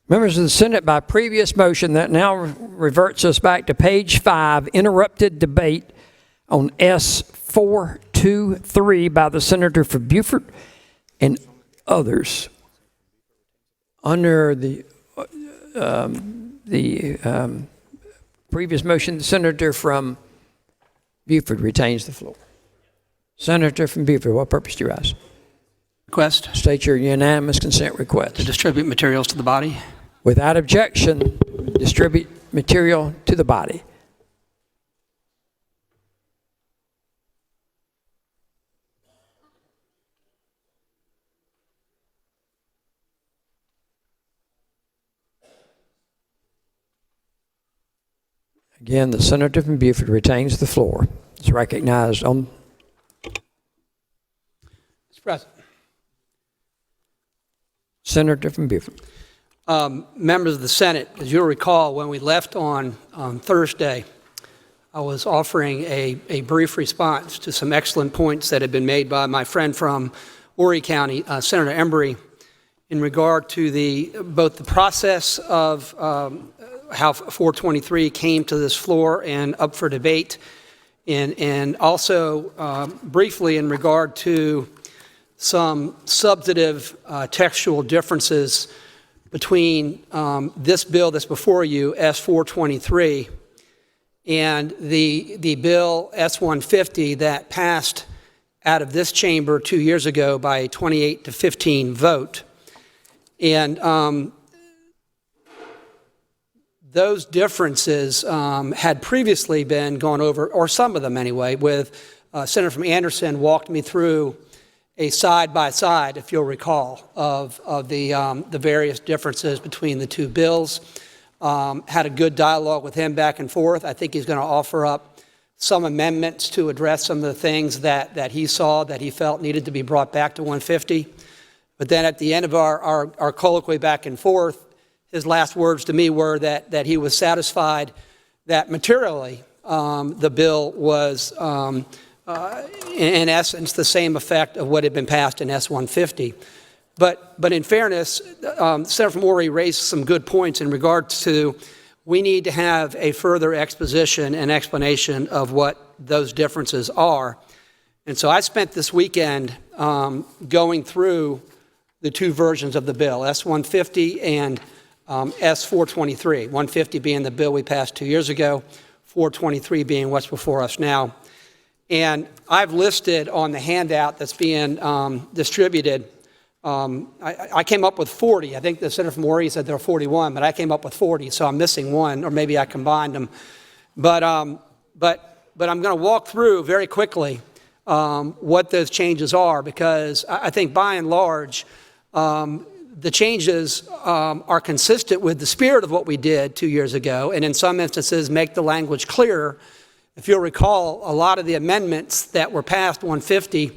Members of the Senate, by previous motion, that now reverts us back to page 5, interrupted debate on S423 by the Senator from Beaufort and others. Under the previous motion, the Senator from Beaufort retains the floor. Senator from Beaufort, what purpose do you rise? Request State your unanimous consent request. to distribute materials to the body. Without objection, distribute material to the body. Again, the Senator from Beaufort retains the floor. It's recognized on. Mr. President. Senator from Beaufort. Members of the Senate, as you'll recall, when we left on Thursday, I was offering a brief response to some excellent points that had been made by my friend from Horry County, Senator Embry, in regard to both the process of how 423 came to this floor and up for debate, and also briefly in regard to some substantive textual differences between this bill that's before you, S423, and the bill S150 that passed out of this chamber 2 years ago by a 28-15 vote. And those differences had previously been gone over, or some of them anyway, with Senator from Anderson walked me through a side-by-side, if you'll recall, of the various differences between the two bills. Had a good dialogue with him back and forth. I think he's going to offer up some amendments to address some of the things that he saw that he felt needed to be brought back to 150. But then at the end of our colloquy back and forth, his last words to me were that he was satisfied that materially the bill was in essence the same effect of what had been passed in S150. But in fairness, Senator from Horry raised some good points in regards to we need to have a further exposition and explanation of what those differences are. And so I spent this weekend going through the two versions of the bill, S150 and S423, 150 being the bill we passed 2 years ago, 423 being what's before us now. And I've listed on the handout that's being distributed, I came up with 40. I think the Senator from Horry said there were 41, but I came up with 40, so I'm missing one, or maybe I combined them. But I'm going to walk through very quickly what those changes are, because I think by and large, the changes are consistent with the spirit of what we did 2 years ago, and in some instances make the language clearer. If you'll recall, a lot of the amendments that were passed 150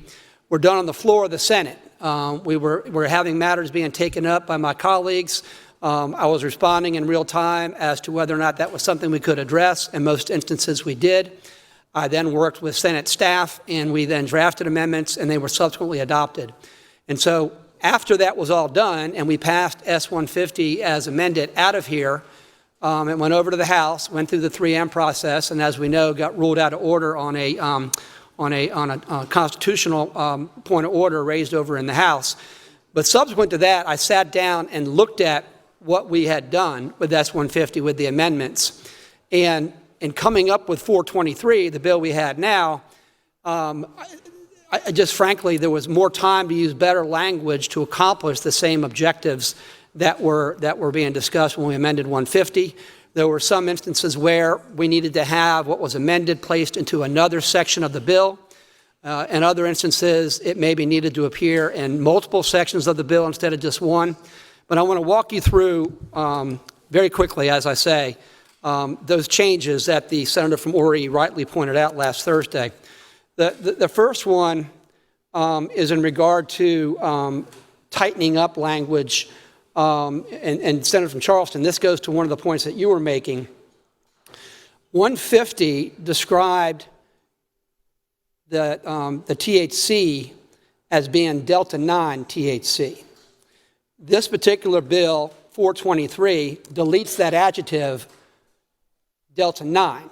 were done on the floor of the Senate. We were having matters being taken up by my colleagues. I was responding in real time as to whether or not that was something we could address. In most instances, we did. I then worked with Senate staff, and we then drafted amendments, and they were subsequently adopted. And so after that was all done, and we passed S150 as amended out of here, it went over to the House, went through the 3M process, and as we know, got ruled out of order on a constitutional point of order raised over in the House. But subsequent to that, I sat down and looked at what we had done with S150 with the amendments. And in coming up with 423, the bill we had now, I just frankly, there was more time to use better language to accomplish the same objectives that were being discussed when we amended 150. There were some instances where we needed to have what was amended placed into another section of the bill. In other instances, it maybe needed to appear in multiple sections of the bill instead of just one. But I want to walk you through very quickly, as I say, those changes that the Senator from Horry rightly pointed out last Thursday. The first one is in regard to tightening up language. And Senator from Charleston, this goes to one of the points that you were making. 150 described the THC as being Delta 9 THC. This particular bill, s423 deletes that adjective delta 9,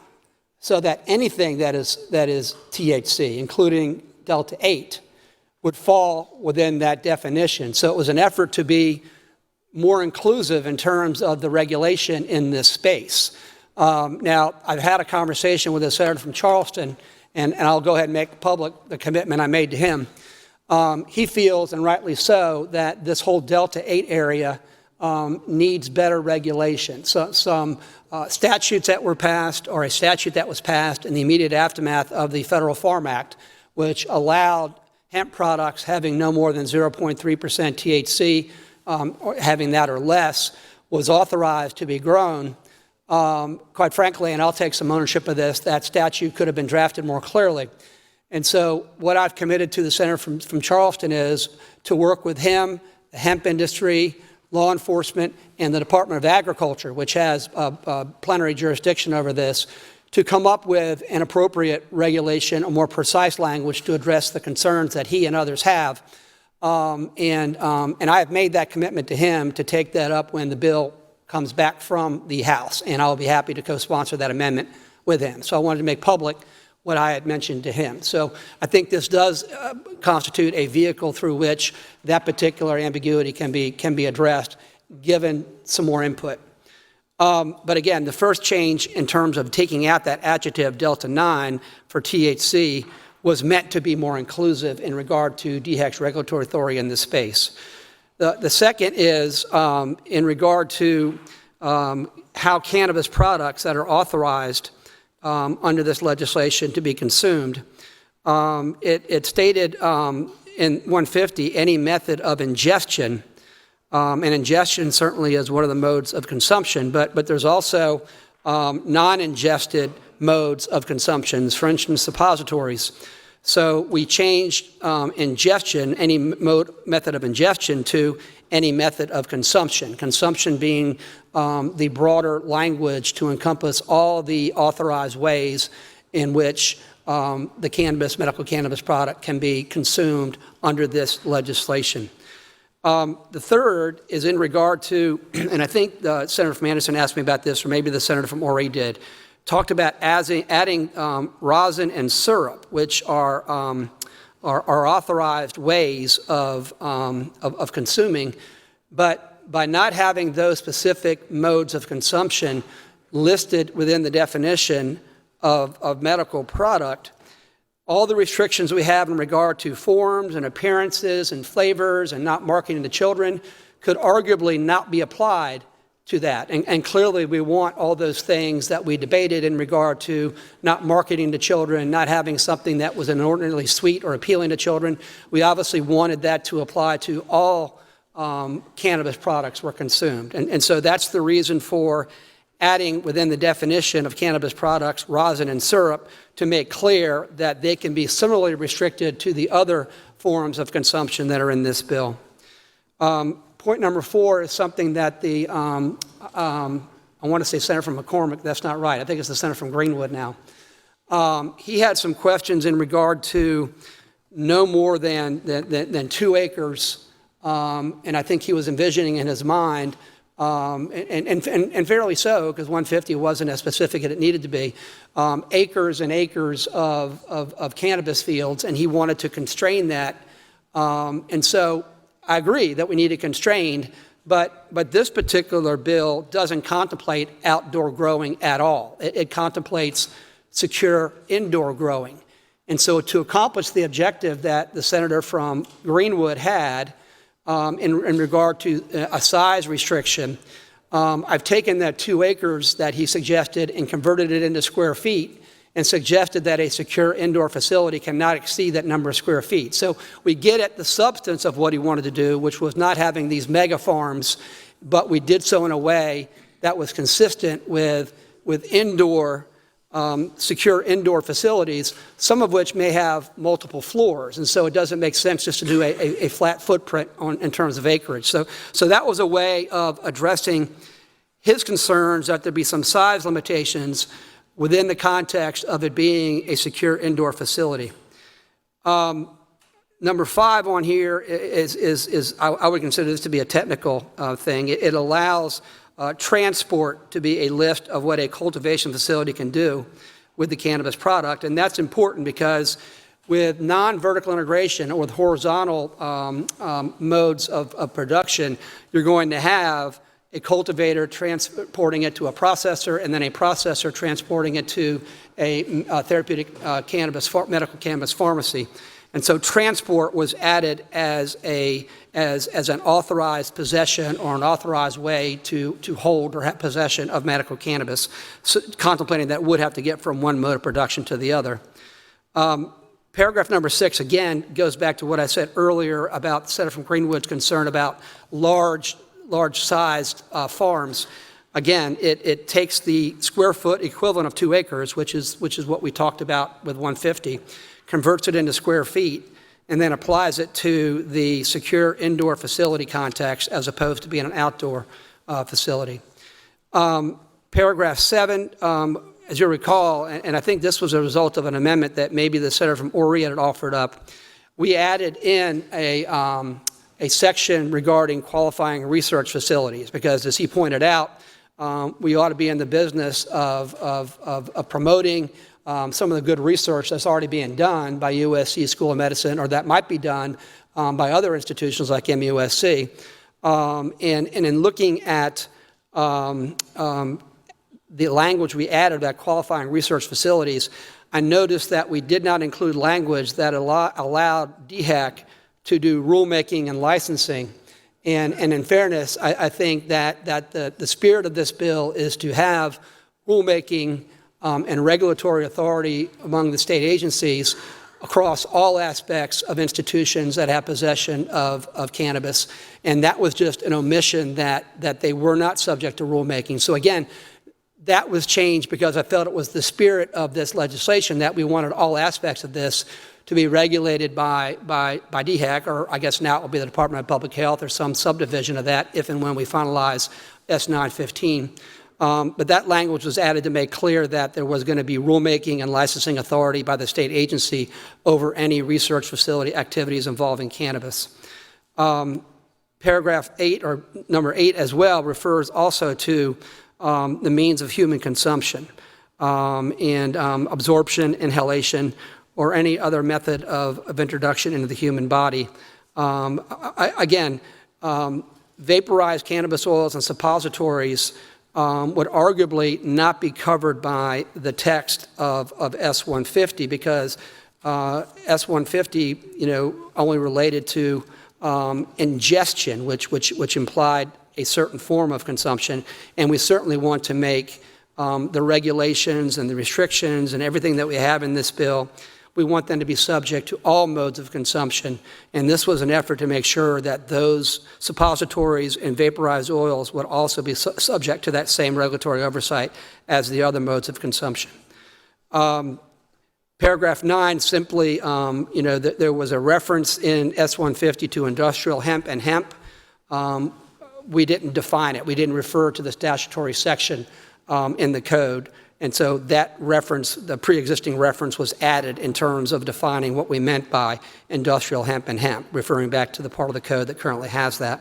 so that anything that is THC, including delta 8, would fall within that definition. So it was an effort to be more inclusive in terms of the regulation in this space. Now, I've had a conversation with a senator from Charleston, and I'll go ahead and make public the commitment I made to him. He feels, and rightly so, that this whole Delta 8 area needs better regulation. So, some statutes that were passed, or a statute that was passed in the immediate aftermath of the Federal Farm Act, which allowed hemp products having no more than 0.3% THC, or having that or less, was authorized to be grown. Quite frankly, and I'll take some ownership of this, that statute could have been drafted more clearly. And so what I've committed to the senator from Charleston is to work with him, the hemp industry, law enforcement, and the Department of Agriculture, which has plenary jurisdiction over this, to come up with an appropriate regulation, a more precise language to address the concerns that he and others have. And I have made that commitment to him to take that up when the bill comes back from the House, and I'll be happy to co-sponsor that amendment with him. So I wanted to make public what I had mentioned to him. So I think this does constitute a vehicle through which that particular ambiguity can be addressed, given some more input. But again, the first change in terms of taking out that adjective delta 9 for THC was meant to be more inclusive in regard to DHEC's regulatory authority in this space. The second is in regard to how cannabis products that are authorized under this legislation to be consumed. It stated in 150, any method of ingestion, and ingestion certainly is one of the modes of consumption, but there's also non-ingested modes of consumption, for instance, suppositories. So we changed ingestion, any method of ingestion, to any method of consumption. Consumption being the broader language to encompass all the authorized ways in which the medical cannabis product can be consumed under this legislation. The third is in regard to, and I think the senator from Anderson asked me about this, or maybe the senator from Horry did, talked about adding rosin and syrup, which are authorized ways of consuming, but by not having those specific modes of consumption listed within the definition of medical product, all the restrictions we have in regard to forms and appearances and flavors and not marketing to children could arguably not be applied to that. And clearly we want all those things that we debated in regard to not marketing to children, not having something that was inordinately sweet or appealing to children. We obviously wanted that to apply to all cannabis products were consumed. And so that's the reason for adding within the definition of cannabis products rosin and syrup to make clear that they can be similarly restricted to the other forms of consumption that are in this bill. Point number 4 is something that the, I want to say Senator from McCormick, that's not right. I think it's the Senator from Greenwood now. He had some questions in regard to no more than 2 acres, and I think he was envisioning in his mind, and fairly so, because 150 wasn't as specific as it needed to be, acres and acres of cannabis fields, and he wanted to constrain that. And so I agree that we need it constrained, but this particular bill doesn't contemplate outdoor growing at all. It contemplates secure indoor growing. And so to accomplish the objective that the senator from Greenwood had in regard to a size restriction, I've taken that 2 acres that he suggested and converted it into square feet and suggested that a secure indoor facility cannot exceed that number of square feet. So we get at the substance of what he wanted to do, which was not having these mega farms, but we did so in a way that was consistent with indoor, secure indoor facilities, some of which may have multiple floors. And so it doesn't make sense just to do a flat footprint in terms of acreage. So that was a way of addressing his concerns that there be some size limitations within the context of it being a secure indoor facility. Number Number 5 on here is I would consider this to be a technical thing. It allows transport to be a list of what a cultivation facility can do with the cannabis product, and that's important because with non-vertical integration or with horizontal modes of production, you're going to have a cultivator transporting it to a processor, and then a processor transporting it to a therapeutic medical cannabis pharmacy. And so transport was added as an authorized possession or an authorized way to hold or have possession of medical cannabis, so contemplating that would have to get from one mode of production to the other. Paragraph number 6, again, goes back to what I said earlier about Senator from Greenwood's concern about large-sized farms. Again, it takes the square foot equivalent of 2 acres, which is what we talked about with 150, converts it into square feet, and then applies it to the secure indoor facility context as opposed to being an outdoor facility. Paragraph 7, as you'll recall, and I think this was a result of an amendment that maybe the senator from Ori had offered up, we added in a section regarding qualifying research facilities because, as he pointed out, we ought to be in the business of promoting some of the good research that's already being done by USC School of Medicine or that might be done by other institutions like MUSC. And in looking at the language we added about qualifying research facilities, I noticed that we did not include language that allowed DHEC to do rulemaking and licensing. And in fairness, I think that the spirit of this bill is to have rulemaking and regulatory authority among the state agencies across all aspects of institutions that have possession of cannabis. And that was just an omission that they were not subject to rulemaking. So again, that was changed because I felt it was the spirit of this legislation that we wanted all aspects of this to be regulated by DHEC, or I guess now it will be the Department of Public Health or some subdivision of that if and when we finalize S915. But that language was added to make clear that there was going to be rulemaking and licensing authority by the state agency over any research facility activities involving cannabis. Paragraph 8, or number 8 as well, refers also to the means of human consumption and absorption, inhalation, or any other method of introduction into the human body. Again, vaporized cannabis oils and suppositories would arguably not be covered by the text of S150 because S150, only related to ingestion, which implied a certain form of consumption, and we certainly want to make the regulations and the restrictions and everything that we have in this bill, we want them to be subject to all modes of consumption. And this was an effort to make sure that those suppositories and vaporized oils would also be subject to that same regulatory oversight as the other modes of consumption. Paragraph 9 simply, there was a reference in S150 to industrial hemp and hemp. We didn't define it. We didn't refer to the statutory section in the code. And so that reference, the pre-existing reference, was added in terms of defining what we meant by industrial hemp and hemp, referring back to the part of the code that currently has that.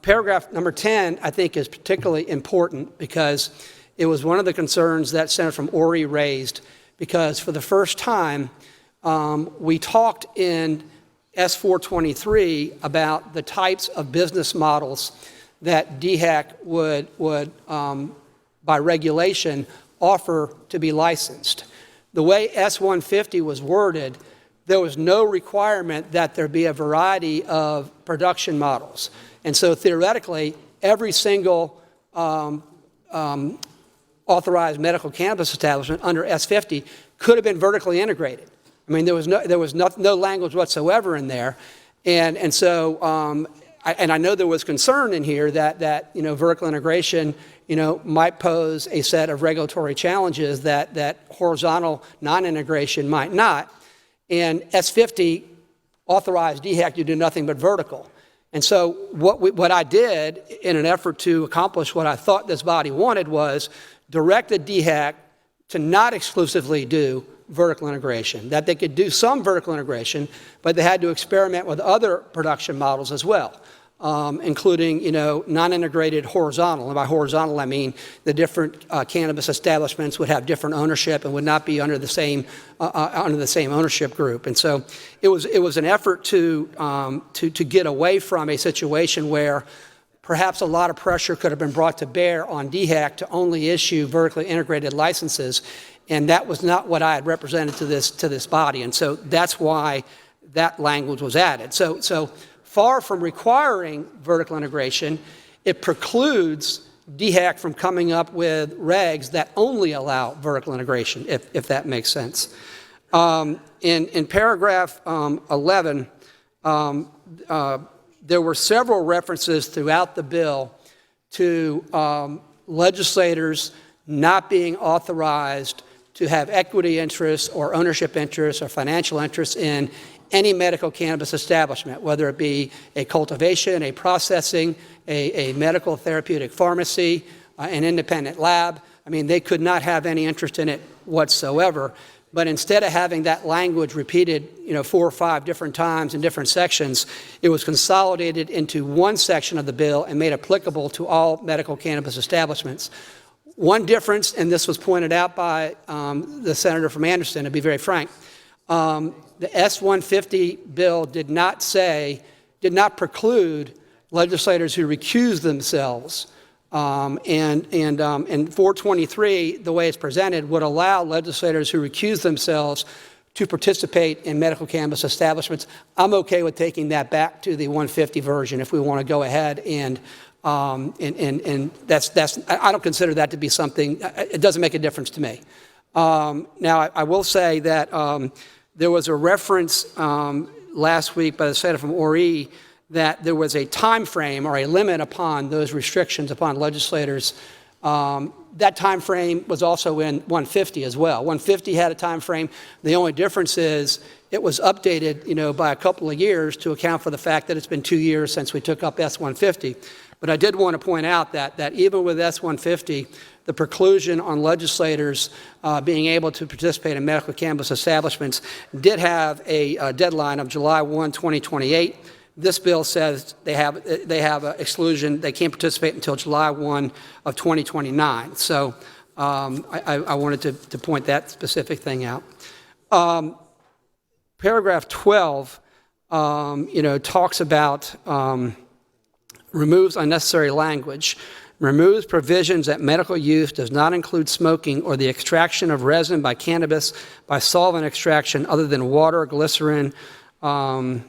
Paragraph number 10, I think, is particularly important because it was one of the concerns that Senator from Ori raised, because for the first time, we talked in S423 about the types of business models that DHEC would by regulation, offer to be licensed. The way S150 was worded, there was no requirement that there be a variety of production models. And so theoretically, every single authorized medical cannabis establishment under S50 could have been vertically integrated. I mean, there was no language whatsoever in there. And so I know there was concern in here that vertical integration might pose a set of regulatory challenges that horizontal non-integration might not. And S50 authorized DHEC to do nothing but vertical. And so what I did in an effort to accomplish what I thought this body wanted was direct the DHEC to not exclusively do vertical integration, that they could do some vertical integration, but they had to experiment with other production models as well. Including, non-integrated horizontal. And by horizontal, I mean the different cannabis establishments would have different ownership and would not be under the same ownership group. And so it was an effort to get away from a situation where perhaps a lot of pressure could have been brought to bear on DHEC to only issue vertically integrated licenses, and that was not what I had represented to this body. And so that's why that language was added. So far from requiring vertical integration, it precludes DHEC from coming up with regs that only allow vertical integration, if that makes sense. In paragraph 11, there were several references throughout the bill to legislators not being authorized to have equity interests or ownership interests or financial interests in any medical cannabis establishment, whether it be a cultivation, a processing, a medical therapeutic pharmacy, an independent lab. I mean, they could not have any interest in it whatsoever. But instead of having that language repeated, 4 or 5 different times in different sections, it was consolidated into one section of the bill and made applicable to all medical cannabis establishments. One difference, and this was pointed out by the senator from Anderson, to be very frank, the S150 bill did not preclude legislators who recused themselves. And 423, the way it's presented, would allow legislators who recuse themselves to participate in medical cannabis establishments. I'm okay with taking that back to the 150 version if we want to go ahead and that's I don't consider that to be something. It doesn't make a difference to me. Now I will say that there was a reference last week by the senator from Ori that there was a time frame or a limit upon those restrictions upon legislators. That time frame was also in 150 as well. 150 had a time frame. The only difference is it was updated, by a couple of years to account for the fact that it's been 2 years since we took up S150. But I did want to point out that even with S150, the preclusion on legislators being able to participate in medical cannabis establishments did have a deadline of July 1, 2028. This bill says they have an exclusion. They can't participate until July 1 of 2029. So I wanted to point that specific thing out. Paragraph 12, talks about removes unnecessary language, removes provisions that medical use does not include smoking or the extraction of resin by cannabis by solvent extraction other than water, glycerin, propylene,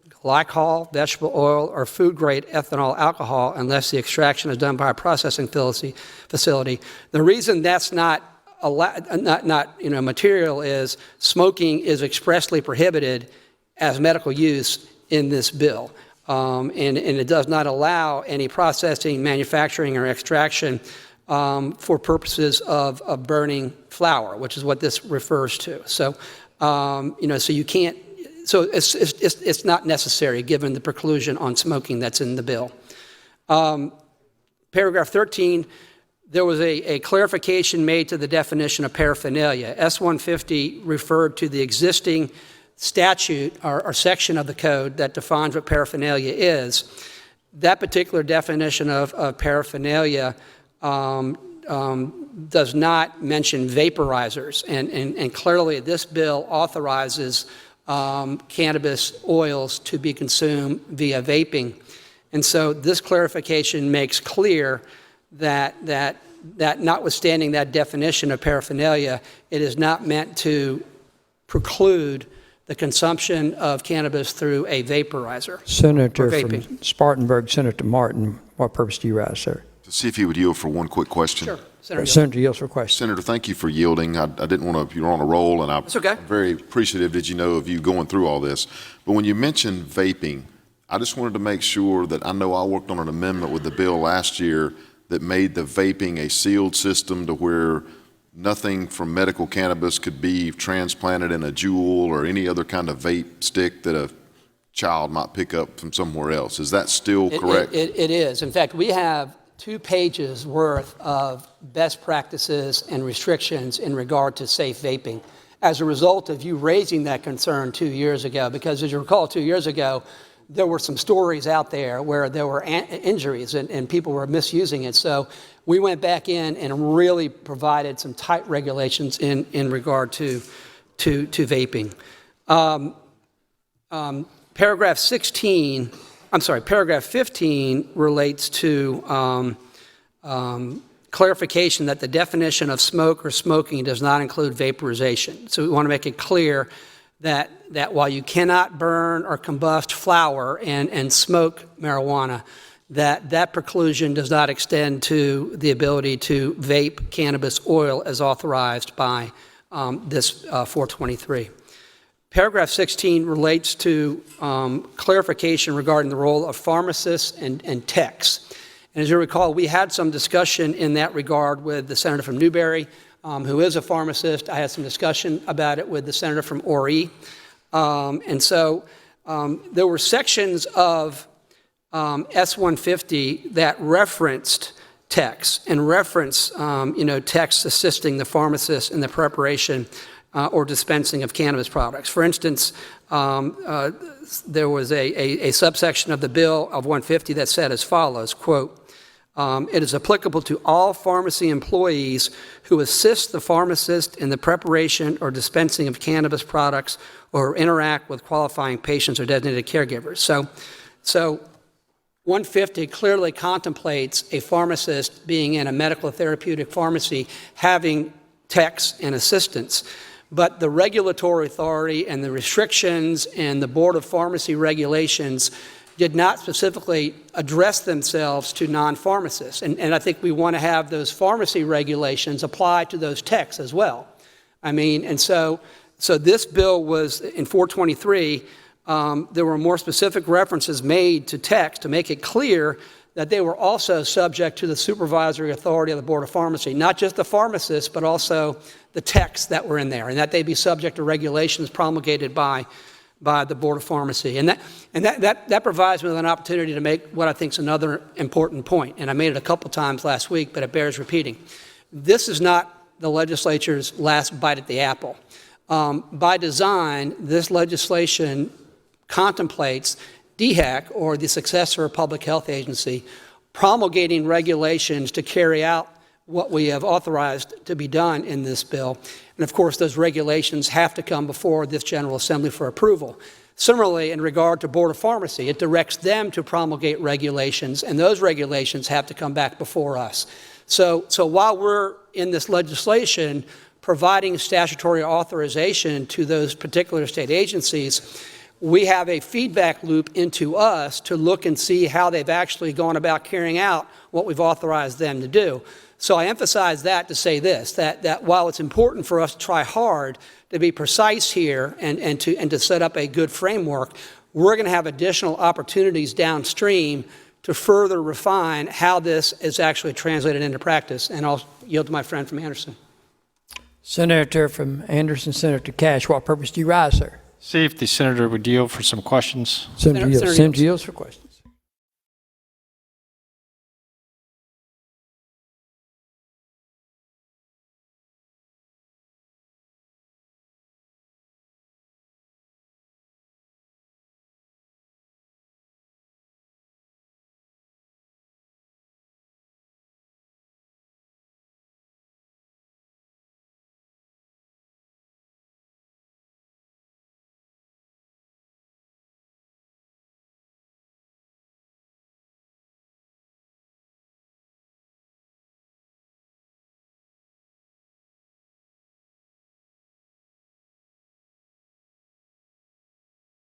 glycol, vegetable oil, or food-grade ethanol alcohol unless the extraction is done by a processing facility. The reason that's not material is smoking is expressly prohibited as medical use in this bill. And it does not allow any processing, manufacturing, or extraction for purposes of burning flour, which is what this refers to. So, so you can't. So it's not necessary given the preclusion on smoking that's in the bill. Paragraph 13, there was a clarification made to the definition of paraphernalia. S150 referred to the existing statute or section of the code that defines what paraphernalia is. That particular definition of paraphernalia does not mention vaporizers, and clearly this bill authorizes cannabis oils to be consumed via vaping. And so this clarification makes clear that notwithstanding that definition of paraphernalia, it is not meant to preclude the consumption of cannabis through a vaporizer. Senator from Spartanburg, Senator Martin, what purpose do you rise, sir? To see if he would yield for one quick question. Sure. Senator yields for question. Senator, thank you for yielding. I didn't want to, you're on a roll, and I'm very appreciative that of you going through all this. But when you mentioned vaping, I just wanted to make sure that I know I worked on an amendment with the bill last year that made the vaping a sealed system to where nothing from medical cannabis could be transplanted in a jewel or any other kind of vape stick that a child might pick up from somewhere else. Is that still correct? It is. In fact, we have 2 pages worth of best practices and restrictions in regard to safe vaping as a result of you raising that concern 2 years ago. Because as you recall, 2 years ago, there were some stories out there where there were injuries and people were misusing it. So we went back in and really provided some tight regulations in regard to vaping. Paragraph 15 relates to clarification that the definition of smoke or smoking does not include vaporization. So we want to make it clear that while you cannot burn or combust flower and smoke marijuana, that preclusion does not extend to the ability to vape cannabis oil as authorized by this 423. Paragraph 16 relates to clarification regarding the role of pharmacists and techs. And as you recall, we had some discussion in that regard with the senator from Newberry, who is a pharmacist. I had some discussion about it with the senator from Horry. And so there were sections of S150 that referenced techs and referenced techs assisting the pharmacist in the preparation or dispensing of cannabis products. For instance, there was a subsection of the bill of 150 that said as follows, quote, it is applicable to all pharmacy employees who assist the pharmacist in the preparation or dispensing of cannabis products or interact with qualifying patients or designated caregivers. So 150 clearly contemplates a pharmacist being in a medical therapeutic pharmacy having techs and assistants. But the regulatory authority and the restrictions and the Board of Pharmacy regulations did not specifically address themselves to non-pharmacists. And I think we want to have those pharmacy regulations apply to those techs as well. I mean, and so this bill was, in 423, there were more specific references made to techs to make it clear that they were also subject to the supervisory authority of the Board of Pharmacy, not just the pharmacists, but also the techs that were in there, and that they be subject to regulations promulgated by the Board of Pharmacy. And that provides me with an opportunity to make what I think is another important point, and I made it a couple times last week, but it bears repeating. This is not the legislature's last bite at the apple. By design, this legislation contemplates DHEC, or the successor of Public Health Agency, promulgating regulations to carry out what we have authorized to be done in this bill. And of course, those regulations have to come before this General Assembly for approval. Similarly, in regard to Board of Pharmacy, it directs them to promulgate regulations, and those regulations have to come back before us. So while we're in this legislation providing statutory authorization to those particular state agencies, we have a feedback loop into us to look and see how they've actually gone about carrying out what we've authorized them to do. So I emphasize that to say this, that while it's important for us to try hard to be precise here and to set up a good framework, we're going to have additional opportunities downstream to further refine how this is actually translated into practice. And I'll yield to my friend from Anderson. Senator from Anderson, Senator Cash, what purpose do you rise, sir? See if the senator would yield for some questions. Senator yields for questions.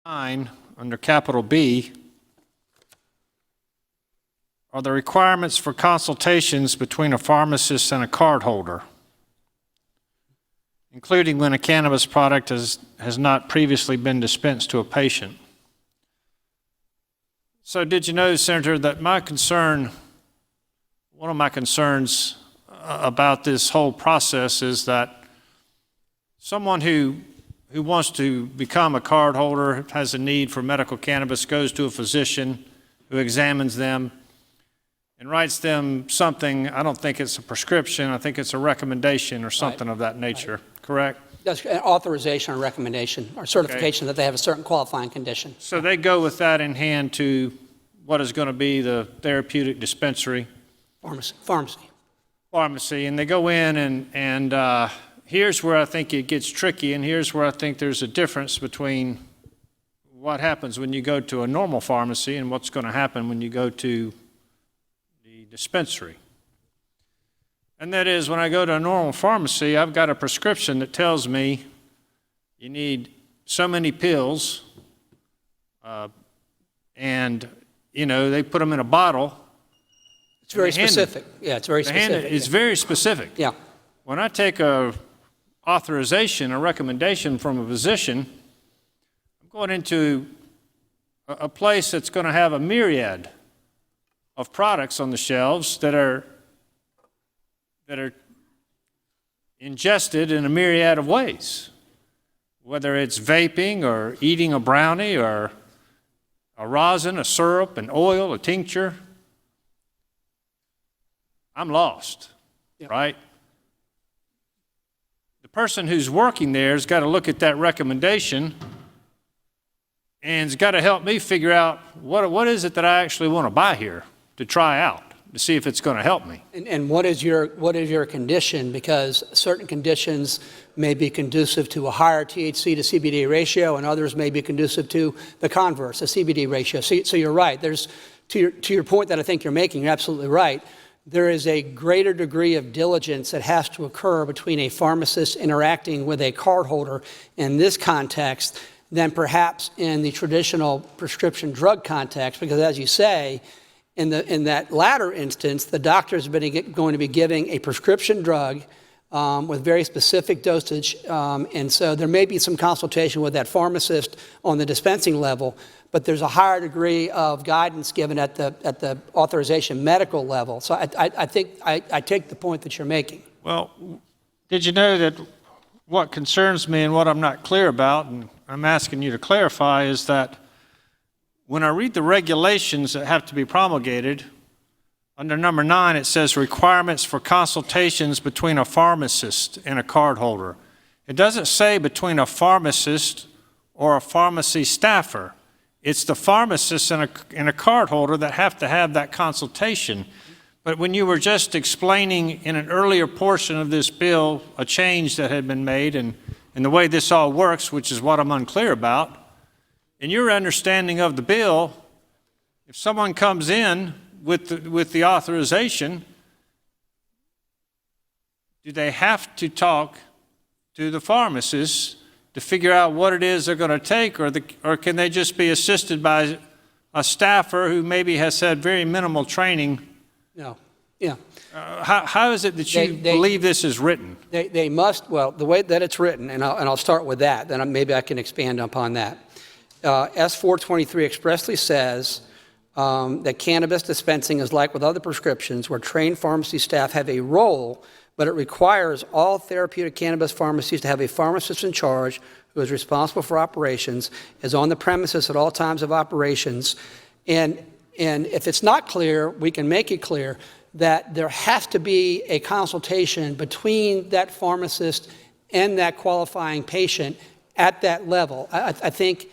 Under capital B are the requirements for consultations between a pharmacist and a cardholder, including when a cannabis product has not previously been dispensed to a patient. So did you know, Senator, that one of my concerns about this whole process is that someone who wants to become a cardholder, has a need for medical cannabis, goes to a physician who examines them and writes them something. I don't think it's a prescription. I think it's a recommendation or something of that nature, correct? That's an authorization or recommendation or certification that they have a certain qualifying condition. So they go with that in hand to what is going to be the therapeutic dispensary. Pharmacy, and they go in and here's where I think it gets tricky, and here's where I think there's a difference between what happens when you go to a normal pharmacy and what's going to happen when you go to the dispensary. And that is, when I go to a normal pharmacy, I've got a prescription that tells me you need so many pills, and, you know, they put them in a bottle. It's very specific. Yeah, it's very specific. It's very specific. Yeah. When I take a authorization, a recommendation from a physician, I'm going into a place that's going to have a myriad of products on the shelves that are ingested in a myriad of ways, whether it's vaping or eating a brownie or a rosin, a syrup, an oil, a tincture. I'm lost, right? The person who's working there has got to look at that recommendation and has got to help me figure out what is it that I actually want to buy here to try out, to see if it's going to help me. And what is your condition? Because certain conditions may be conducive to a higher THC to CBD ratio, and others may be conducive to the converse, a CBD ratio. So you're right. There's to your point that I think you're making. You're absolutely right. There is a greater degree of diligence that has to occur between a pharmacist interacting with a cardholder in this context than perhaps in the traditional prescription drug context, because as you say, in that latter instance, the doctor is going to be giving a prescription drug with very specific dosage, and so there may be some consultation with that pharmacist on the dispensing level, but there's a higher degree of guidance given at the authorization medical level. So I think I take the point that you're making. Well, did you know that what concerns me and what I'm not clear about, and I'm asking you to clarify, is that when I read the regulations that have to be promulgated, under number 9, it says requirements for consultations between a pharmacist and a cardholder. It doesn't say between a pharmacist or a pharmacy staffer. It's the pharmacist and a cardholder that have to have that consultation. But when you were just explaining in an earlier portion of this bill a change that had been made and the way this all works, which is what I'm unclear about, in your understanding of the bill, if someone comes in with the authorization, do they have to talk to the pharmacist to figure out what it is they're going to take, or can they just be assisted by a staffer who maybe has had very minimal training? No. Yeah. How is it that you believe this is written? They must, well, the way that it's written, and I'll start with that, then maybe I can expand upon that. S423 expressly says that cannabis dispensing is like with other prescriptions where trained pharmacy staff have a role, but it requires all therapeutic cannabis pharmacies to have a pharmacist in charge who is responsible for operations, is on the premises at all times of operations. And if it's not clear, we can make it clear that there has to be a consultation between that pharmacist and that qualifying patient at that level. I think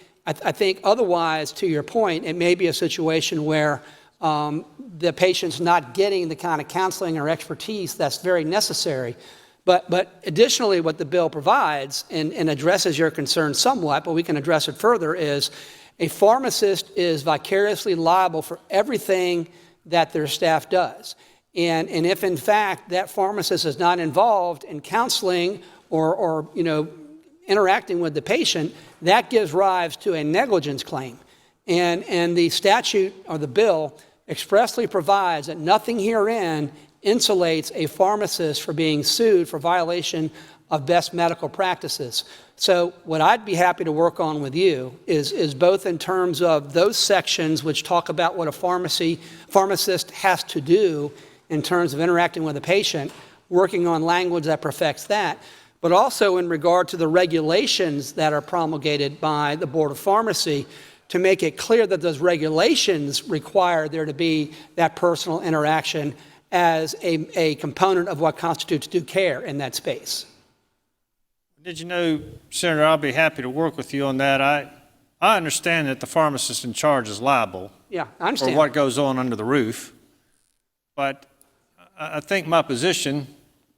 otherwise, to your point, it may be a situation where the patient's not getting the kind of counseling or expertise that's very necessary. But additionally, what the bill provides and addresses your concern somewhat, but we can address it further, is a pharmacist is vicariously liable for everything that their staff does. And if, in fact, that pharmacist is not involved in counseling or interacting with the patient, that gives rise to a negligence claim. And the statute or the bill expressly provides that nothing herein insulates a pharmacist for being sued for violation of best medical practices. So what I'd be happy to work on with you is both in terms of those sections which talk about what a pharmacist has to do in terms of interacting with a patient, working on language that perfects that, but also in regard to the regulations that are promulgated by the Board of Pharmacy to make it clear that those regulations require there to be that personal interaction as a component of what constitutes due care in that space. Did you know, Senator, I'll be happy to work with you on that. I understand that the pharmacist in charge is liable Yeah, I understand. for what goes on under the roof, but I think my position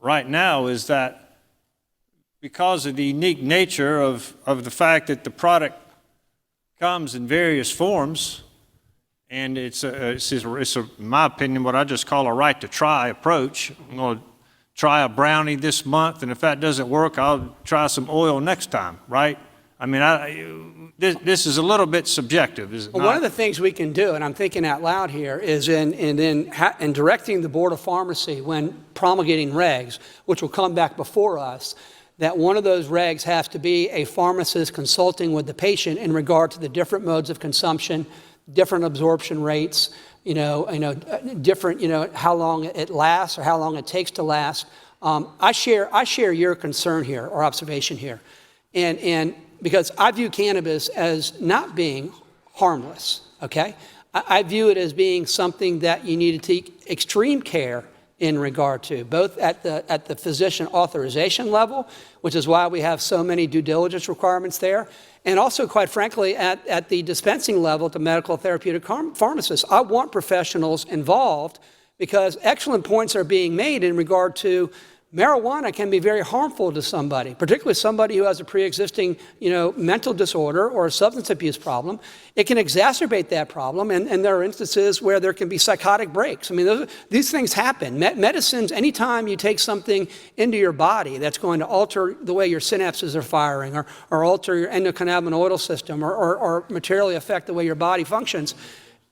right now is that because of the unique nature of the fact that the product comes in various forms, and it's in my opinion, what I just call a right to try approach. I'm going to try a brownie this month, and if that doesn't work, I'll try some oil next time, right? I mean, this is a little bit subjective, is it Well, not? one of the things we can do, and I'm thinking out loud here, is in directing the Board of Pharmacy when promulgating regs, which will come back before us, that one of those regs has to be a pharmacist consulting with the patient in regard to the different modes of consumption, different absorption rates, different, how long it lasts or how long it takes to last. I share your concern here or observation here, and because I view cannabis as not being harmless. Okay, I view it as being something that you need to take extreme care in regard to, both at the physician authorization level, which is why we have so many due diligence requirements there, and also, quite frankly, at the dispensing level, at the medical therapeutic pharmacists. I want professionals involved because excellent points are being made in regard to marijuana can be very harmful to somebody, particularly somebody who has a pre-existing, mental disorder or a substance abuse problem. It can exacerbate that problem, and there are instances where there can be psychotic breaks. I mean, these things happen. Medicines, anytime you take something into your body that's going to alter the way your synapses are firing or alter your endocannabinoidal system or materially affect the way your body functions,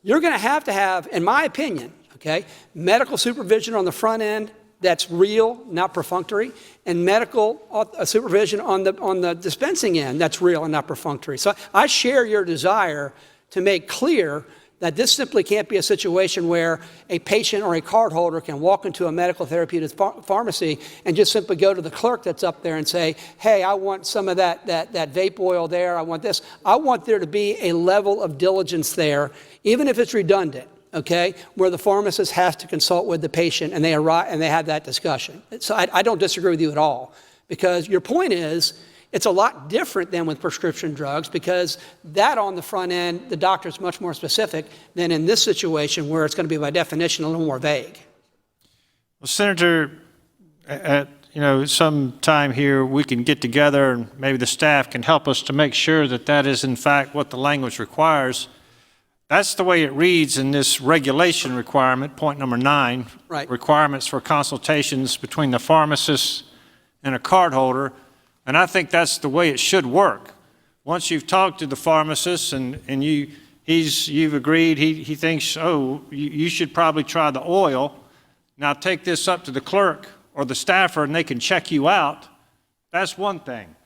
you're going to have, in my opinion, okay, medical supervision on the front end that's real, not perfunctory, and medical supervision on the dispensing end that's real and not perfunctory. So I share your desire to make clear that this simply can't be a situation where a patient or a card holder can walk into a medical therapeutic pharmacy and just simply go to the clerk that's up there and say, hey, I want some of that vape oil there, I want this. I want there to be a level of diligence there, even if it's redundant, okay, where the pharmacist has to consult with the patient and they arrive and they have that discussion. So I don't disagree with you at all, because your point is it's a lot different than with prescription drugs, because that on the front end, the doctor is much more specific than in this situation where it's going to be by definition a little more vague. Well, Senator, at some time here we can get together and maybe the staff can help us to make sure that that is in fact what the language requires. That's the way it reads in this regulation requirement, point number 9, right. Requirements for consultations between the pharmacist and a card holder. And I think that's the way it should work. Once you've talked to the pharmacist and you've agreed, he thinks, oh, you should probably try the oil. Now take this up to the clerk or the staffer and they can check you out. That's one thing.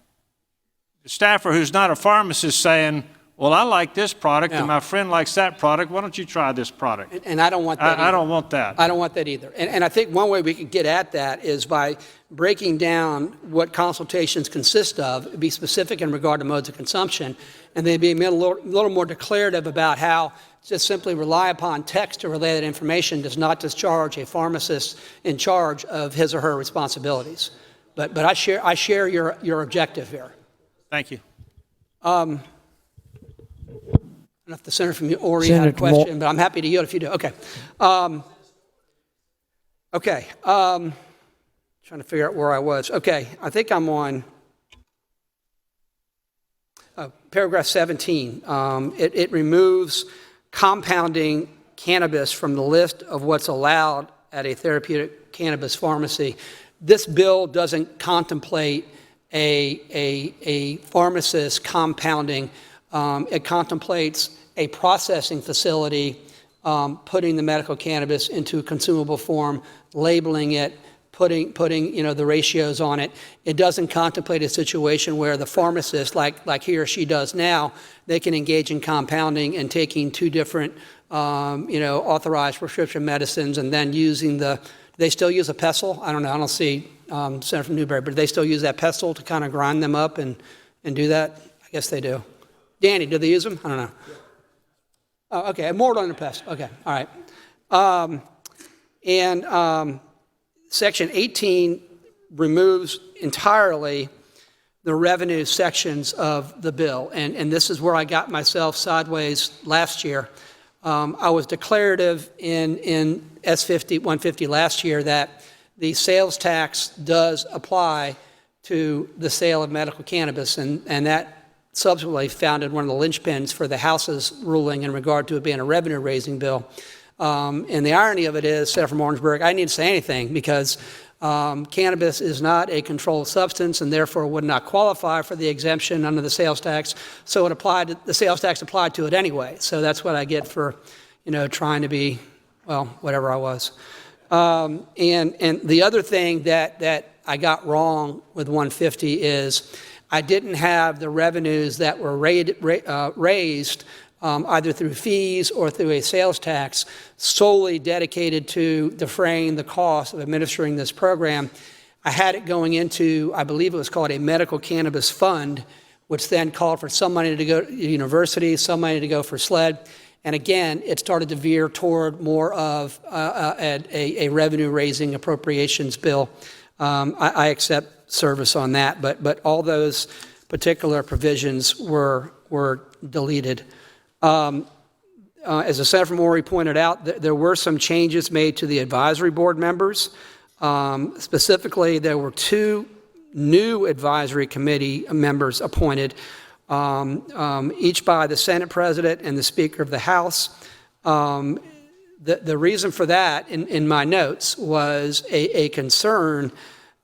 The staffer who's not a pharmacist saying, well, I like this product, and my friend likes that product. Why don't you try this product? And I don't want that either. I don't want that. I don't want that either. And I think one way we could get at that is by breaking down what consultations consist of, be specific in regard to modes of consumption, and then be a little more declarative about how just simply rely upon text to relay that information does not discharge a pharmacist in charge of his or her responsibilities. But I share your objective here. Thank you. I don't know if the senator from Ori had a question, but I'm happy to yield if you do. Okay. Trying to figure out where I was. Okay, I think I'm on paragraph 17. It removes compounding cannabis from the list of what's allowed at a therapeutic cannabis pharmacy. This bill doesn't contemplate a pharmacist compounding. It contemplates a processing facility putting the medical cannabis into a consumable form, labeling it, putting the ratios on it. It doesn't contemplate a situation where the pharmacist, like he or she does now, they can engage in compounding and taking two different authorized prescription medicines and then using they still use a pestle? I don't know. I don't see Senator from Newberry, but do they still use that pestle to kind of grind them up and do that? I guess they do. Danny, do they use them? I don't know. Oh, okay, more on the pest. Okay, all right. Section 18 removes entirely the revenue sections of the bill, and this is where I got myself sideways last year. I was declarative in S150 last year that the sales tax does apply to the sale of medical cannabis, and that subsequently founded one of the linchpins for the House's ruling in regard to it being a revenue-raising bill. And the irony of it is, Senator from Orangeburg, I didn't need to say anything because cannabis is not a controlled substance and therefore would not qualify for the exemption under the sales tax. So the sales tax applied to it anyway. So that's what I get for, trying to be, well, whatever I was. And the other thing that I got wrong with 150 is I didn't have the revenues that were raised either through fees or through a sales tax solely dedicated to defraying the cost of administering this program. I had it going into, I believe it was called a medical cannabis fund, which then called for some money to go to universities, some money to go for SLED. And again, it started to veer toward more of a revenue-raising appropriations bill. I accept service on that, but all those particular provisions were deleted. As the Senator from Ori pointed out, there were some changes made to the advisory board members. Specifically, there were 2 new advisory committee members appointed, each by the Senate President and the Speaker of the House. The reason for that, in my notes, was a concern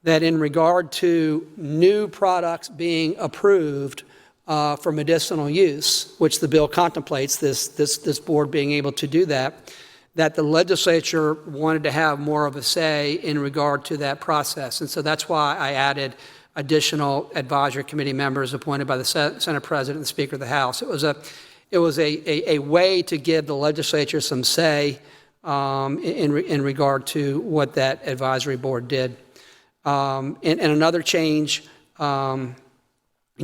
that in regard to new products being approved for medicinal use, which the bill contemplates, this board being able to do that the legislature wanted to have more of a say in regard to that process. And so that's why I added additional advisory committee members appointed by the Senate President and the Speaker of the House. It was a way to give the legislature some say in regard to what that advisory board did. And another change, and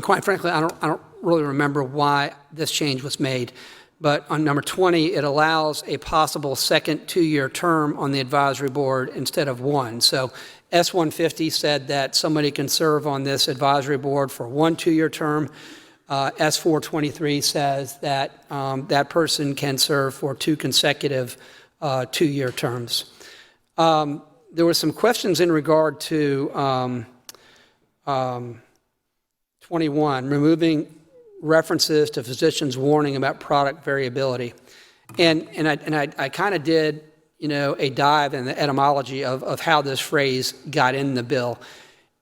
quite frankly, I don't really remember why this change was made, but on number 20, it allows a possible second 2-year term on the advisory board instead of 1. So S150 said that somebody can serve on this advisory board for 1 2-year term. S423 says that that person can serve for 2 consecutive 2-year terms. There were some questions in regard to 21, removing references to physicians' warning about product variability. And I kind of did, a dive in the etymology of how this phrase got in the bill.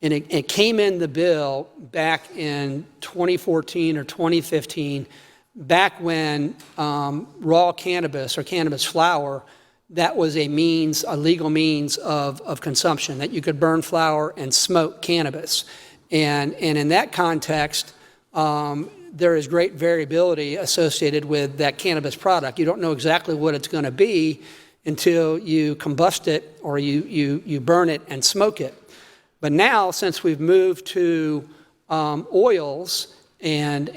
And it came in the bill back in 2014 or 2015, back when raw cannabis or cannabis flower, that was a legal means of consumption, that you could burn flower and smoke cannabis. And in that context, there is great variability associated with that cannabis product. You don't know exactly what it's going to be until you combust it or you burn it and smoke it. But now, since we've moved to oils and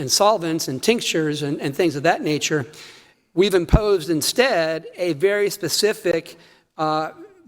solvents and tinctures and things of that nature, we've imposed instead a very specific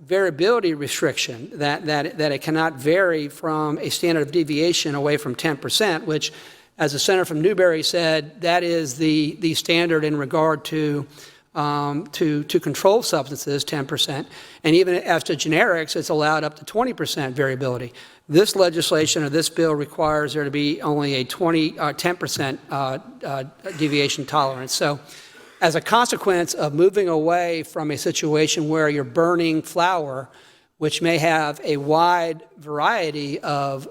variability restriction that it cannot vary from a standard of deviation away from 10%, which, as the Senator from Newberry said, that is the standard in regard to controlled substances, 10%, and even as to generics, it's allowed up to 20% variability. This legislation or this bill requires there to be only a 10% deviation tolerance. So, as a consequence of moving away from a situation where you're burning flower, which may have a wide variety of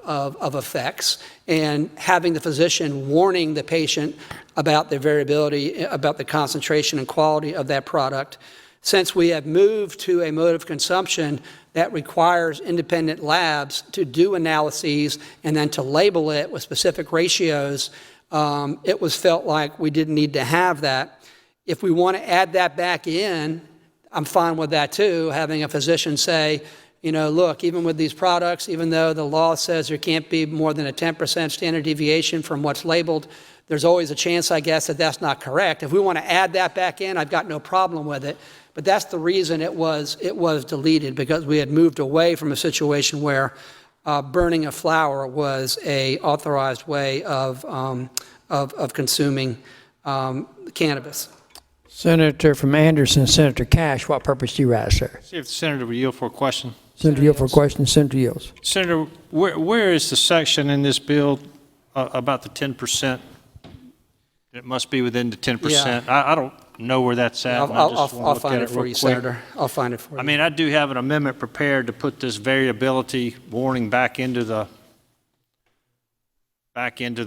effects, and having the physician warning the patient about the variability, about the concentration and quality of that product, since we have moved to a mode of consumption that requires independent labs to do analyses and then to label it with specific ratios, it was felt like we didn't need to have that. If we want to add that back in, I'm fine with that too, having a physician say, look, even with these products, even though the law says there can't be more than a 10% standard deviation from what's labeled, There's always a chance, I guess, that that's not correct. If we want to add that back in, I've got no problem with it. But that's the reason it was deleted, because we had moved away from a situation where burning a flower was a authorized way of consuming cannabis. Senator from Anderson, Senator Cash, what purpose do you rise, sir? See if the senator will yield for a question. Senator yield for a question. Senator yields. Senator, where is the section in this bill about the 10%? It must be within the 10%. Yeah. I don't know where that's at. I'll find it for you, Senator. I'll find it for you. I mean, I do have an amendment prepared to put this variability warning back into the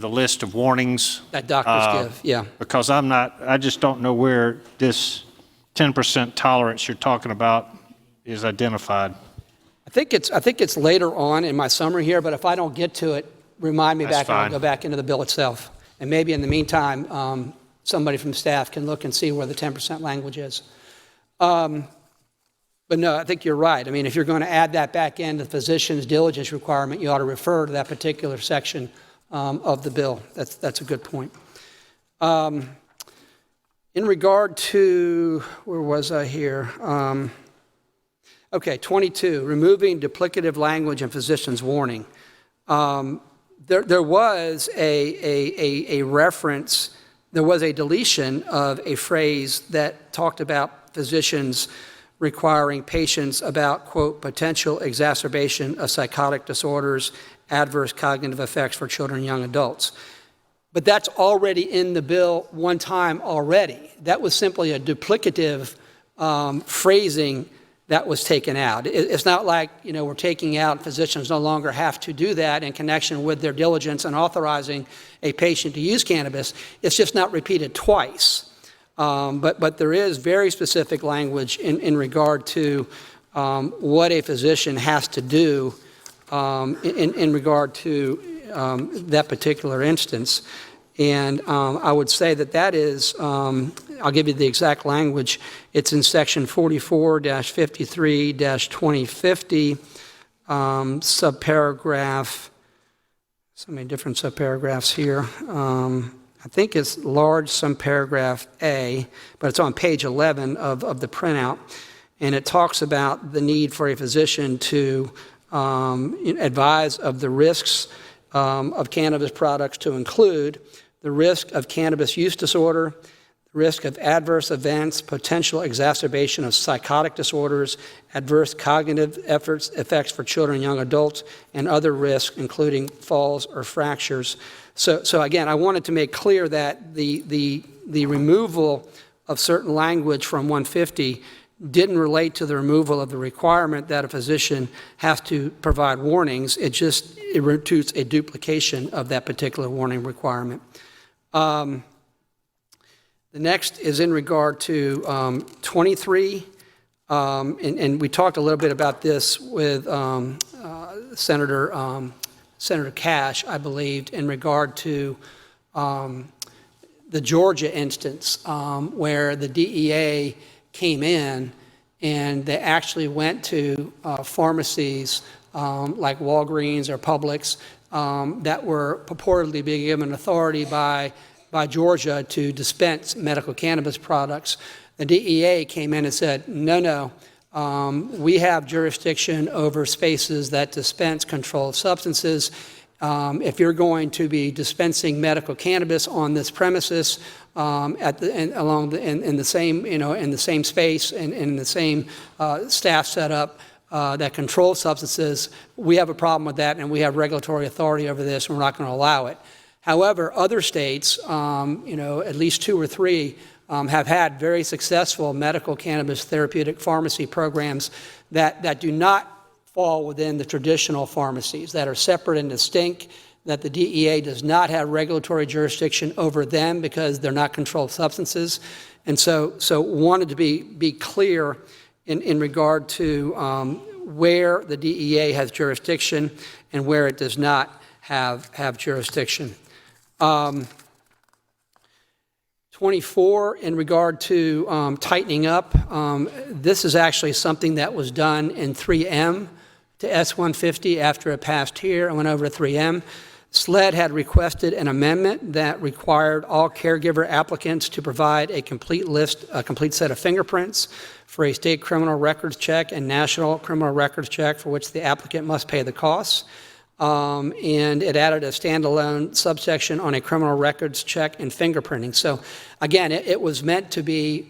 list of warnings. That doctors give, yeah. Because I just don't know where this 10% tolerance you're talking about is identified. I think it's later on in my summary here, but if I don't get to it, remind me That's back and I'll fine. go back into the bill itself. And maybe in the meantime, somebody from staff can look and see where the 10% language is. But no, I think you're right. I mean, if you're going to add that back in, the physician's diligence requirement, you ought to refer to that particular section of the bill. That's a good point. In regard to, where was I here? Okay, 22, removing duplicative language in physician's warning. There was a reference, there was a deletion of a phrase that talked about physicians requiring patients about, quote, potential exacerbation of psychotic disorders, adverse cognitive effects for children and young adults. But that's already in the bill one time already. That was simply a duplicative phrasing that was taken out. It's not like, we're taking out, physicians no longer have to do that in connection with their diligence and authorizing a patient to use cannabis. It's just not repeated twice. But there is very specific language in regard to what a physician has to do in regard to that particular instance. And I would say that is, I'll give you the exact language. It's in section 44-53-2050, subparagraph, so many different subparagraphs here. I think it's large subparagraph A, but it's on page 11 of the printout. And it talks about the need for a physician to advise of the risks of cannabis products, to include the risk of cannabis use disorder, the risk of adverse events, potential exacerbation of psychotic disorders, adverse cognitive effects for children and young adults, and other risks, including falls or fractures. So again, I wanted to make clear that the removal of certain language from 150 didn't relate to the removal of the requirement that a physician has to provide warnings. It institutes a duplication of that particular warning requirement. The next is in regard to 23, and we talked a little bit about this with Senator Cash, I believed, in regard to the Georgia instance where the DEA came in and they actually went to pharmacies like Walgreens or Publix that were purportedly being given authority by Georgia to dispense medical cannabis products. The DEA came in and said, no, we have jurisdiction over spaces that dispense controlled substances. If you're going to be dispensing medical cannabis on this premises, in the same space and in the same staff setup that controls substances, we have a problem with that, and we have regulatory authority over this, and we're not going to allow it. However, other states, at least 2 or 3, have had very successful medical cannabis therapeutic pharmacy programs that do not fall within the traditional pharmacies, that are separate and distinct, that the DEA does not have regulatory jurisdiction over them because they're not controlled substances. And so wanted to be clear in regard to where the DEA has jurisdiction and where it does not have jurisdiction. 24, in regard to tightening up, this is actually something that was done in 3M to S150 after it passed here. I went over to 3M. SLED had requested an amendment that required all caregiver applicants to provide a complete set of fingerprints for a state criminal records check and national criminal records check for which the applicant must pay the costs. And it added a standalone subsection on a criminal records check and fingerprinting. So again, it was meant to be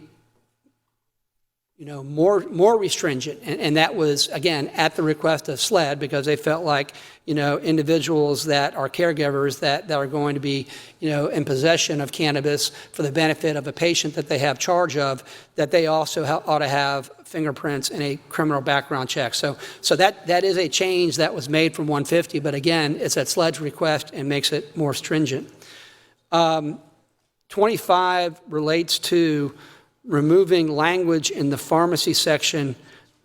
more restringent, and that was, again, at the request of SLED, because they felt like, individuals that are caregivers that are going to be, in possession of cannabis for the benefit of a patient that they have charge of, that they also ought to have fingerprints in a criminal background check. So that is a change that was made from 150, but again, it's at SLED's request and makes it more stringent. 25 relates to removing language in the pharmacy section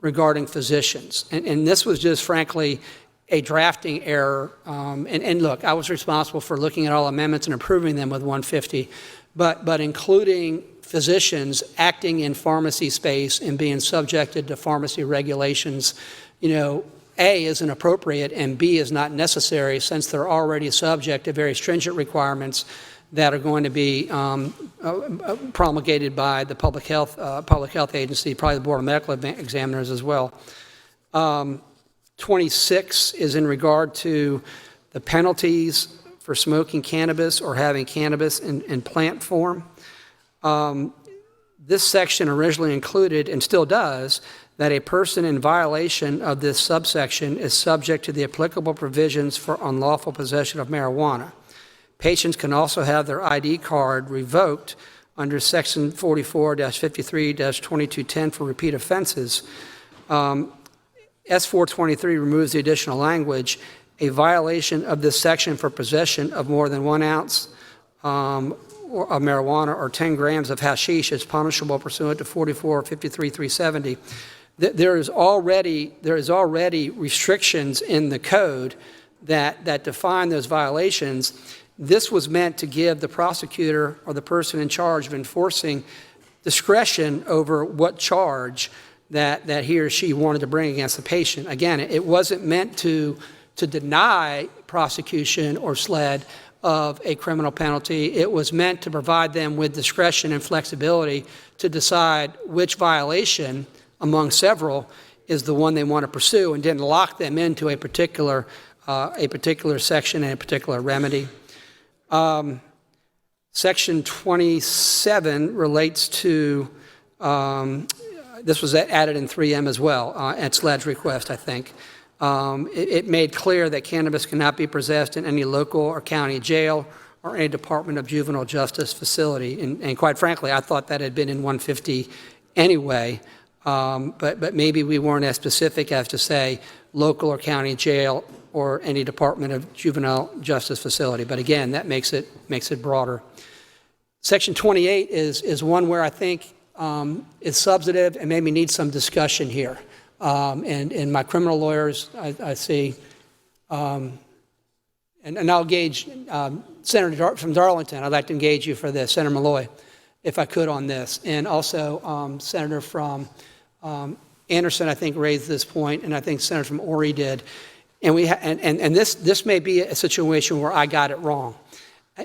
regarding physicians. And this was just, frankly, a drafting error. And look, I was responsible for looking at all amendments and approving them with 150, but including physicians acting in pharmacy space and being subjected to pharmacy regulations, A, isn't appropriate, and B, is not necessary, since they're already subject to very stringent requirements that are going to be promulgated by the public health agency, probably the Board of Medical Examiners as well. 26 is in regard to the penalties for smoking cannabis or having cannabis in plant form. This section originally included, and still does, that a person in violation of this subsection is subject to the applicable provisions for unlawful possession of marijuana. Patients can also have their ID card revoked under Section 44-53-2210 for repeat offenses. S423 removes the additional language. A violation of this section for possession of more than 1 ounce of marijuana or 10 grams of hashish is punishable pursuant to 44-53-370. There is already restrictions in the code that define those violations. This was meant to give the prosecutor or the person in charge of enforcing discretion over what charge that he or she wanted to bring against the patient. Again, it wasn't meant to deny prosecution or SLED of a criminal penalty. It was meant to provide them with discretion and flexibility to decide which violation, among several, is the one they want to pursue, and didn't lock them into a particular section and a particular remedy. Section 27 relates to, this was added in 3M as well, at SLED's request, I think. It made clear that cannabis cannot be possessed in any local or county jail or any Department of Juvenile Justice facility. And quite frankly, I thought that had been in 150 anyway, but maybe we weren't as specific as to say local or county jail or any Department of Juvenile Justice facility. But again, that makes it broader. Section 28 is one where I think is substantive and maybe needs some discussion here. And my criminal lawyers, I see, and I'll engage Senator from Darlington. I'd like to engage you for this, Senator Malloy, if I could, on this. And also Senator from Anderson, I think, raised this point, and I think Senator from Horry did. And this may be a situation where I got it wrong.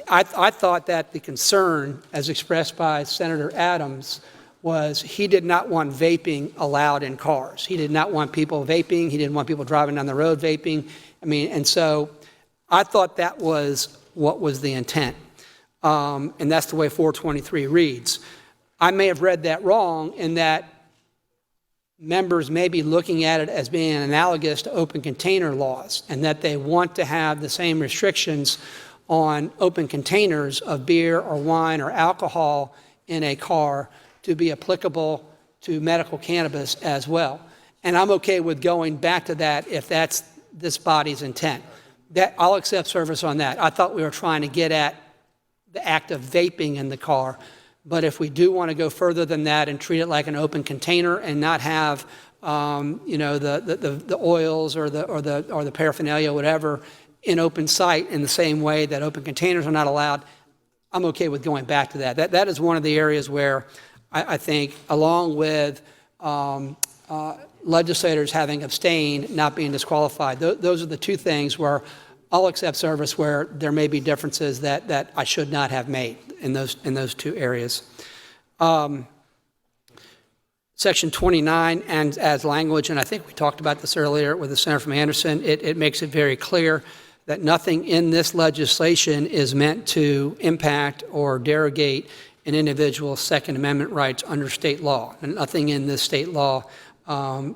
I thought that the concern, as expressed by Senator Adams, was he did not want vaping allowed in cars. He did not want people vaping. He didn't want people driving down the road vaping. And so I thought that was what was the intent. And that's the way 423 reads. I may have read that wrong in that members may be looking at it as being analogous to open container laws, and that they want to have the same restrictions on open containers of beer or wine or alcohol in a car to be applicable to medical cannabis as well. And I'm okay with going back to that if that's this body's intent. I'll accept service on that. I thought we were trying to get at the act of vaping in the car. But if we do want to go further than that and treat it like an open container and not have, the oils or the paraphernalia, whatever, in open sight in the same way that open containers are not allowed, I'm okay with going back to that. That is one of the areas where I think, along with legislators having abstained, not being disqualified, those are the two things where I'll accept service where there may be differences that I should not have made in those two areas. Section 29, and as language, and I think we talked about this earlier with the Senator from Anderson, it makes it very clear that nothing in this legislation is meant to impact or derogate an individual's Second Amendment rights under state law. And nothing in this state law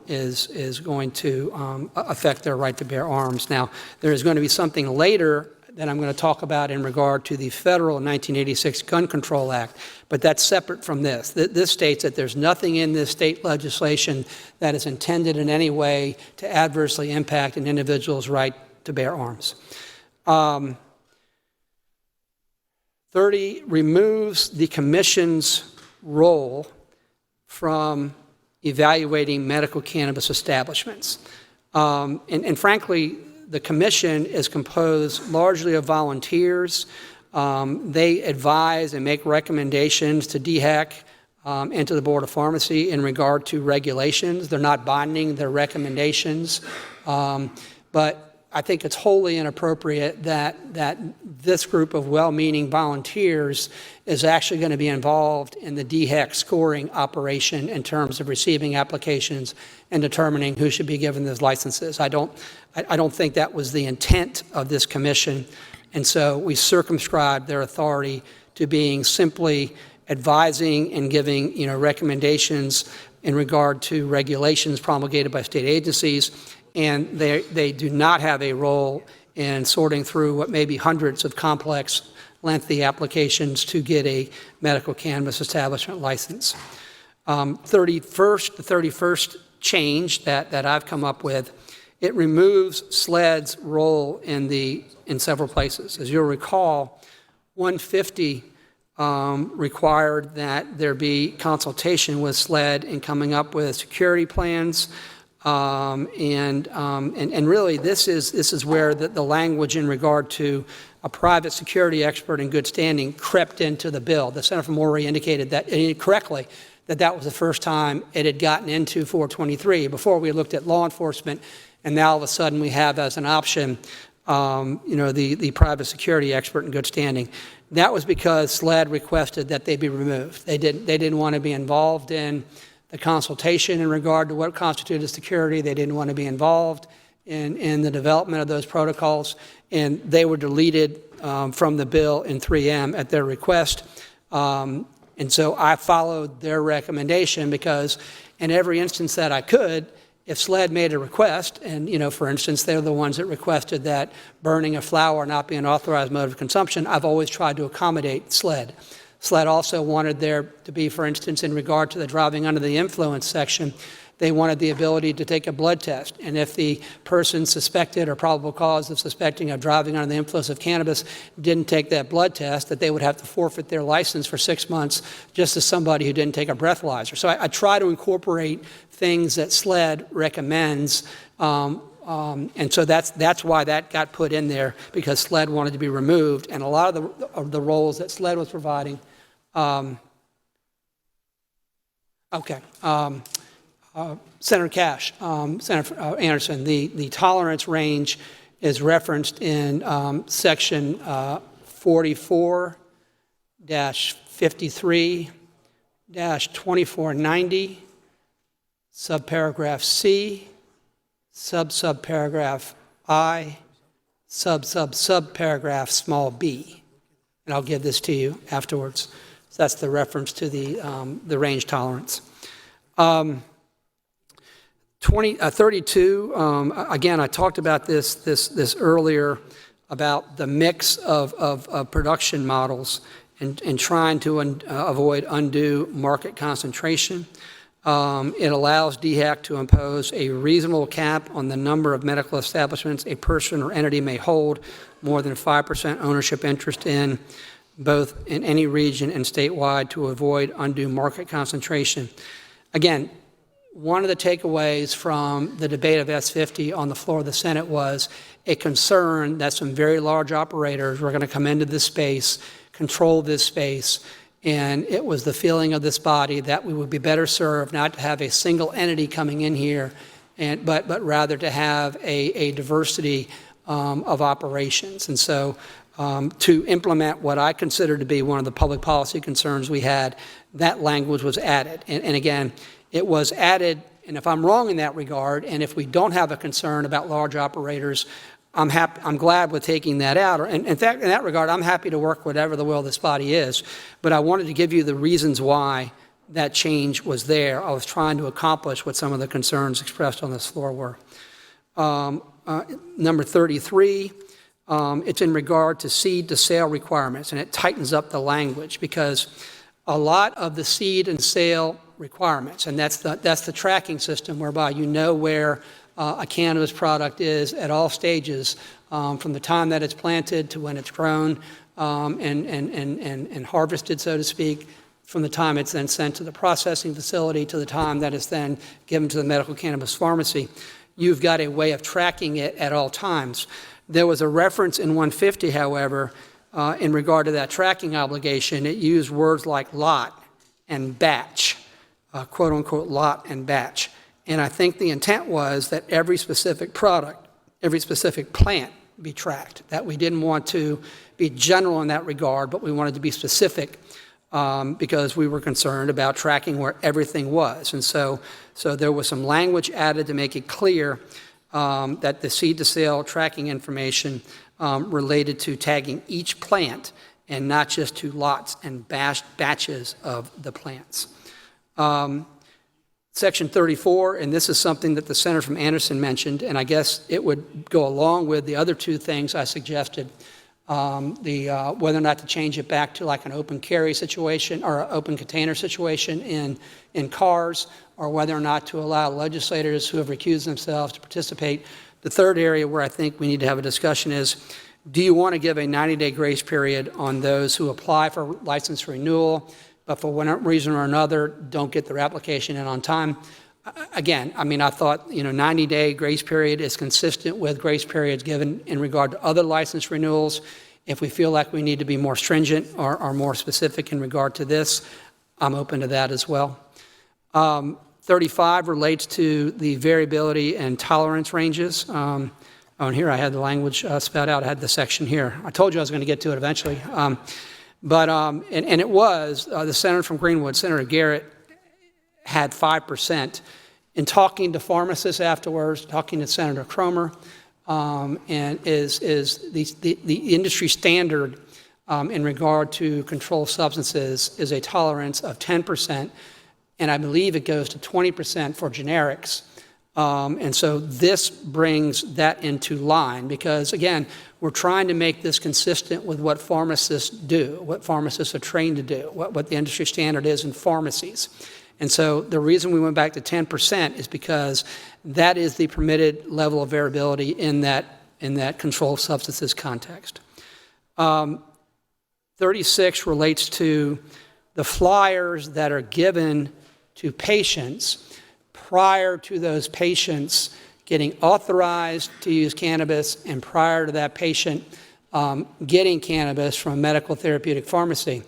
is going to affect their right to bear arms. Now, there is going to be something later that I'm going to talk about in regard to the federal 1986 Gun Control Act, but that's separate from this. This states that there's nothing in this state legislation that is intended in any way to adversely impact an individual's right to bear arms. 30 removes the commission's role from evaluating medical cannabis establishments. And frankly, the commission is composed largely of volunteers. They advise and make recommendations to DHEC and to the Board of Pharmacy in regard to regulations. They're not binding their recommendations, but I think it's wholly inappropriate that this group of well-meaning volunteers is actually going to be involved in the DHEC scoring operation in terms of receiving applications and determining who should be given those licenses. I don't think that was the intent of this commission, and so we circumscribed their authority to being simply advising and giving recommendations in regard to regulations promulgated by state agencies, and they do not have a role in sorting through what may be hundreds of complex, lengthy applications to get a medical cannabis establishment license. The 31st change that I've come up with, it removes SLED's role in several places. As you'll recall, 150 required that there be consultation with SLED in coming up with security plans. And really, this is where the language in regard to a private security expert in good standing crept into the bill. The Senator from Maury indicated that correctly that was the first time it had gotten into 423. Before we looked at law enforcement, and now all of a sudden we have as an option, the private security expert in good standing. That was because SLED requested that they be removed. They didn't want to be involved in the consultation in regard to what constituted security. They didn't want to be involved in the development of those protocols, and they were deleted from the bill in 3M at their request. And so I followed their recommendation because in every instance that I could, if SLED made a request, and for instance, they're the ones that requested that burning of flower not be an authorized mode of consumption, I've always tried to accommodate SLED. SLED also wanted there to be, for instance, in regard to the driving under the influence section, they wanted the ability to take a blood test. And if the person suspected or probable cause of suspecting of driving under the influence of cannabis didn't take that blood test, that they would have to forfeit their license for 6 months, just as somebody who didn't take a breathalyzer. So I try to incorporate things that SLED recommends, and so that's why that got put in there, because SLED wanted to be removed, and a lot of the roles that SLED was providing. Senator Cash, Senator Anderson, the tolerance range is referenced in section 44-53-2490, subparagraph C, subparagraph I, subparagraph small b. And I'll give this to you afterwards. So that's the reference to the range tolerance. 32, again, I talked about this earlier about the mix of production models and trying to avoid undue market concentration. It allows DHEC to impose a reasonable cap on the number of medical establishments a person or entity may hold more than 5% ownership interest in, both in any region and statewide, to avoid undue market concentration. Again, one of the takeaways from the debate of S50 on the floor of the Senate was a concern that some very large operators were going to come into this space, control this space, and it was the feeling of this body that we would be better served not to have a single entity coming in here, but rather to have a diversity of operations. And so to implement what I consider to be one of the public policy concerns we had, that language was added. And again, it was added, and if I'm wrong in that regard, and if we don't have a concern about large operators, I'm glad with taking that out. And in fact, in that regard, I'm happy to work whatever the will of this body is. But I wanted to give you the reasons why that change was there. I was trying to accomplish what some of the concerns expressed on this floor were. Number 33, it's in regard to seed to sale requirements, and it tightens up the language because a lot of the seed and sale requirements, and that's the tracking system whereby you know where a cannabis product is at all stages, from the time that it's planted to when it's grown and harvested, so to speak, from the time it's then sent to the processing facility to the time that it's then given to the medical cannabis pharmacy. You've got a way of tracking it at all times. There was a reference in 150, however, in regard to that tracking obligation. It used words like lot and batch, quote unquote lot and batch. And I think the intent was that every specific product, every specific plant be tracked, that we didn't want to be general in that regard, but we wanted to be specific because we were concerned about tracking where everything was. And so there was some language added to make it clear that the seed to sale tracking information related to tagging each plant and not just to lots and batches of the plants. Section 34, and this is something that the Senator from Anderson mentioned, and I guess it would go along with the other two things I suggested, whether or not to change it back to like an open carry situation or an open container situation in cars, or whether or not to allow legislators who have recused themselves to participate. The third area where I think we need to have a discussion is, do you want to give a 90-day grace period on those who apply for license renewal, but for one reason or another don't get their application in on time? Again, I mean, I thought, 90-day grace period is consistent with grace periods given in regard to other license renewals. If we feel like we need to be more stringent or more specific in regard to this, I'm open to that as well. 35 relates to the variability and tolerance ranges. And here I had the language spelled out. I had the section here. I told you I was going to get to it eventually. And it was, the senator from Greenwood, Senator Garrett, had 5%. In talking to pharmacists afterwards, talking to Senator Cromer, and is the industry standard in regard to controlled substances is a tolerance of 10%, and I believe it goes to 20% for generics. And so this brings that into line because, again, we're trying to make this consistent with what pharmacists do, what pharmacists are trained to do, what the industry standard is in pharmacies. And so the reason we went back to 10% is because that is the permitted level of variability in that controlled substances context. 36 relates to the flyers that are given to patients prior to those patients getting authorized to use cannabis and prior to that patient getting cannabis from a medical therapeutic pharmacy,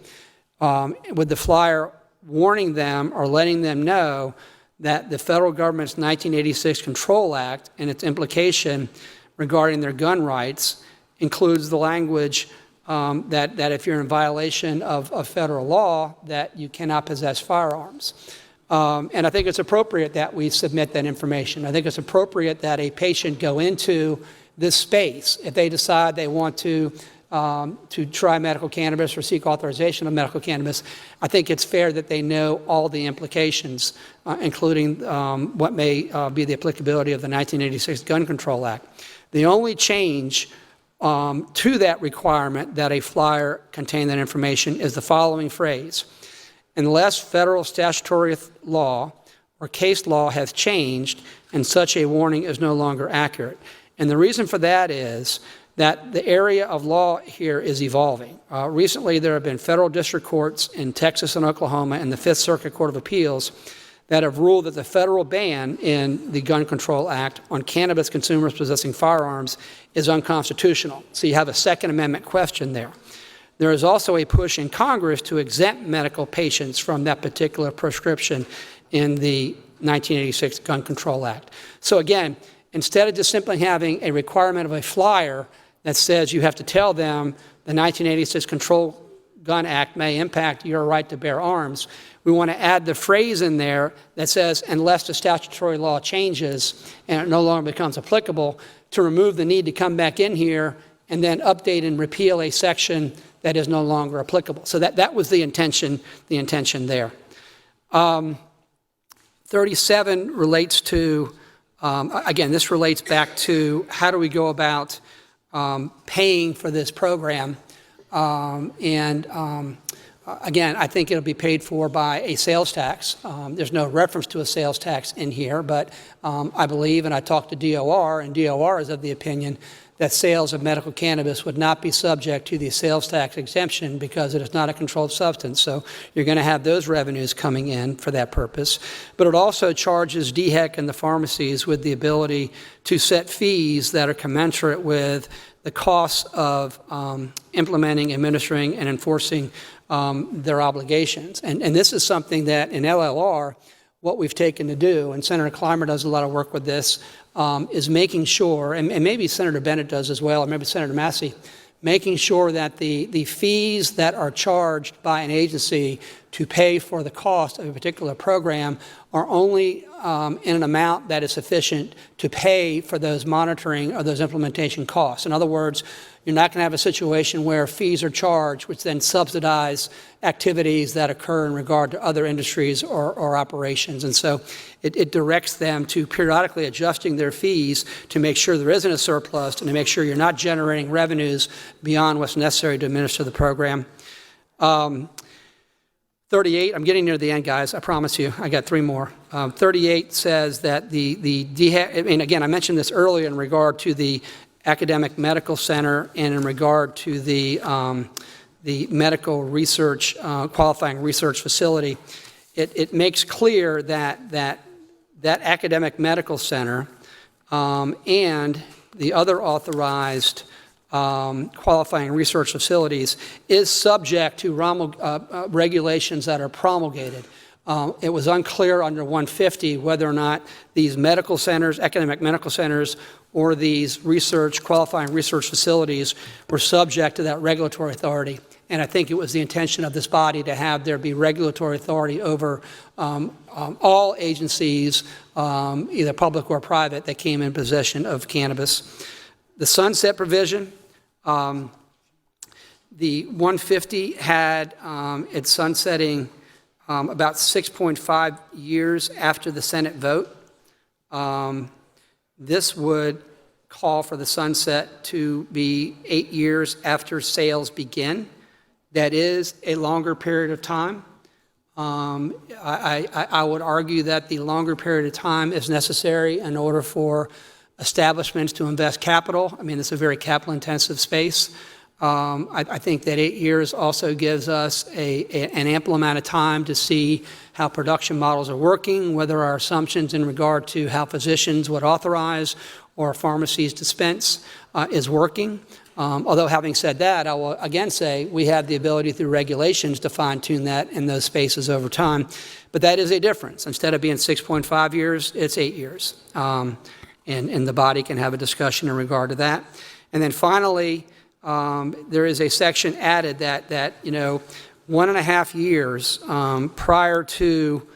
with the flyer warning them or letting them know that the federal government's 1986 Control Act and its implication regarding their gun rights includes the language that if you're in violation of federal law, that you cannot possess firearms. And I think it's appropriate that we submit that information. I think it's appropriate that a patient go into this space if they decide they want to try medical cannabis or seek authorization of medical cannabis. I think it's fair that they know all the implications, including what may be the applicability of the 1986 Gun Control Act. The only change to that requirement that a flyer contain that information is the following phrase: unless federal statutory law or case law has changed and such a warning is no longer accurate. And the reason for that is that the area of law here is evolving. Recently, there have been federal district courts in Texas and Oklahoma and the Fifth Circuit Court of Appeals that have ruled that the federal ban in the Gun Control Act on cannabis consumers possessing firearms is unconstitutional. So you have a Second Amendment question there. There is also a push in Congress to exempt medical patients from that particular prescription in the 1986 Gun Control Act. So again, instead of just simply having a requirement of a flyer that says you have to tell them the 1986 Control Gun Act may impact your right to bear arms, we want to add the phrase in there that says, unless the statutory law changes and it no longer becomes applicable, to remove the need to come back in here and then update and repeal a section that is no longer applicable. So that was the intention there. 37 relates to, again, this relates back to how do we go about paying for this program. Again, I think it'll be paid for by a sales tax. There's no reference to a sales tax in here, but I believe, and I talked to DOR, and DOR is of the opinion that sales of medical cannabis would not be subject to the sales tax exemption because it is not a controlled substance. So you're going to have those revenues coming in for that purpose. But it also charges DHEC and the pharmacies with the ability to set fees that are commensurate with the costs of implementing, administering, and enforcing their obligations. And this is something that in LLR, what we've taken to do, and Senator Clymer does a lot of work with this, is making sure, and maybe Senator Bennett does as well, or maybe Senator Massey, making sure that the fees that are charged by an agency to pay for the cost of a particular program are only in an amount that is sufficient to pay for those monitoring or those implementation costs. In other words, you're not going to have a situation where fees are charged, which then subsidize activities that occur in regard to other industries or operations. And so it directs them to periodically adjusting their fees to make sure there isn't a surplus and to make sure you're not generating revenues beyond what's necessary to administer the program. 38, I'm getting near the end, guys, I promise you. I got 3 more. 38 says that the DHEC, and again, I mentioned this earlier in regard to the academic medical center and in regard to the medical research, qualifying research facility. It makes clear that academic medical center and the other authorized qualifying research facilities is subject to regulations that are promulgated. It was unclear under 150 whether or not these medical centers, academic medical centers, or these qualifying research facilities were subject to that regulatory authority. And I think it was the intention of this body to have there be regulatory authority over all agencies, either public or private, that came in possession of cannabis. The sunset provision, the 150 had its sunsetting about 6.5 years after the Senate vote. This would call for the sunset to be 8 years after sales begin. That is a longer period of time. I would argue that the longer period of time is necessary in order for establishments to invest capital. I mean, it's a very capital-intensive space. I think that 8 years also gives us an ample amount of time to see how production models are working, whether our assumptions in regard to how physicians would authorize or pharmacies dispense is working. Although having said that, I will again say we have the ability through regulations to fine-tune that in those spaces over time. But that is a difference. Instead of being 6.5 years, it's 8 years. And the body can have a discussion in regard to that. And then finally, there is a section added that 1.5 years prior to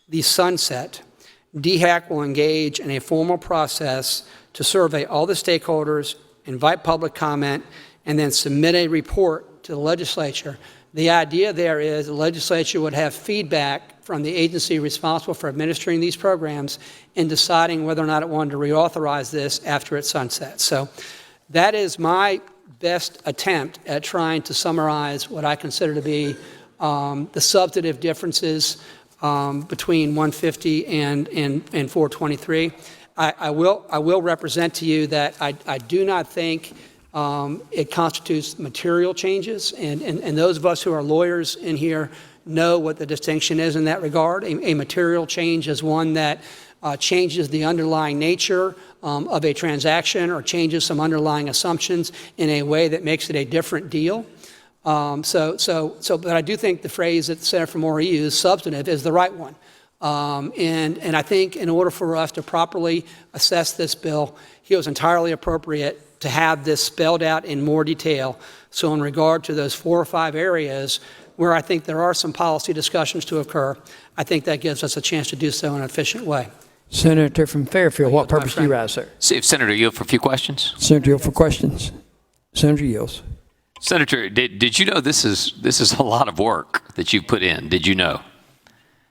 the sunset, DHEC will engage in a formal process to survey all the stakeholders, invite public comment, and then submit a report to the legislature. The idea there is the legislature would have feedback from the agency responsible for administering these programs in deciding whether or not it wanted to reauthorize this after it sunsets. So that is my best attempt at trying to summarize what I consider to be the substantive differences between 150 and 423. I will represent to you that I do not think it constitutes material changes, and those of us who are lawyers in here know what the distinction is in that regard. A material change is one that changes the underlying nature of a transaction or changes some underlying assumptions in a way that makes it a different deal. But I do think the phrase that Senator Mori used, substantive, is the right one. And I think in order for us to properly assess this bill, it was entirely appropriate to have this spelled out in more detail. So in regard to those 4 or 5 areas where I think there are some policy discussions to occur, I think that gives us a chance to do so in an efficient way. Senator from Fairfield, what purpose do you rise, sir? See if Senator yield for a few questions. Senator yield for questions. Senator yields. Senator, did you know this is a lot of work that you've put in? Did you know?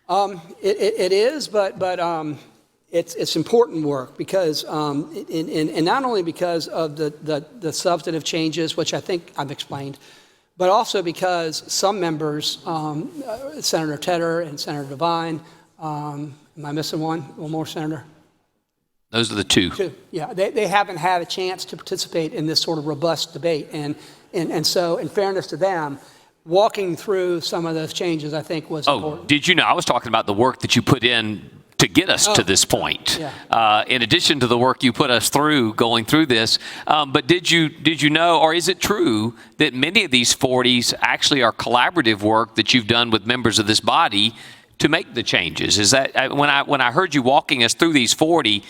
It is, but it's important work because, and not only because of the substantive changes, which I think I've explained, but also because some members, Senator Tedder and Senator Devine, am I missing one? One more, Senator? Those are the two. Yeah, they haven't had a chance to participate in this sort of robust debate. And so, in fairness to them, walking through some of those changes, I think, was important. Did you know? I was talking about the work that you put in to get us to this point. Yeah. In addition to the work you put us through going through this, but did you know, or is it true that many of these 40s actually are collaborative work that you've done with members of this body to make the changes? Is that when I heard you walking us through these 40?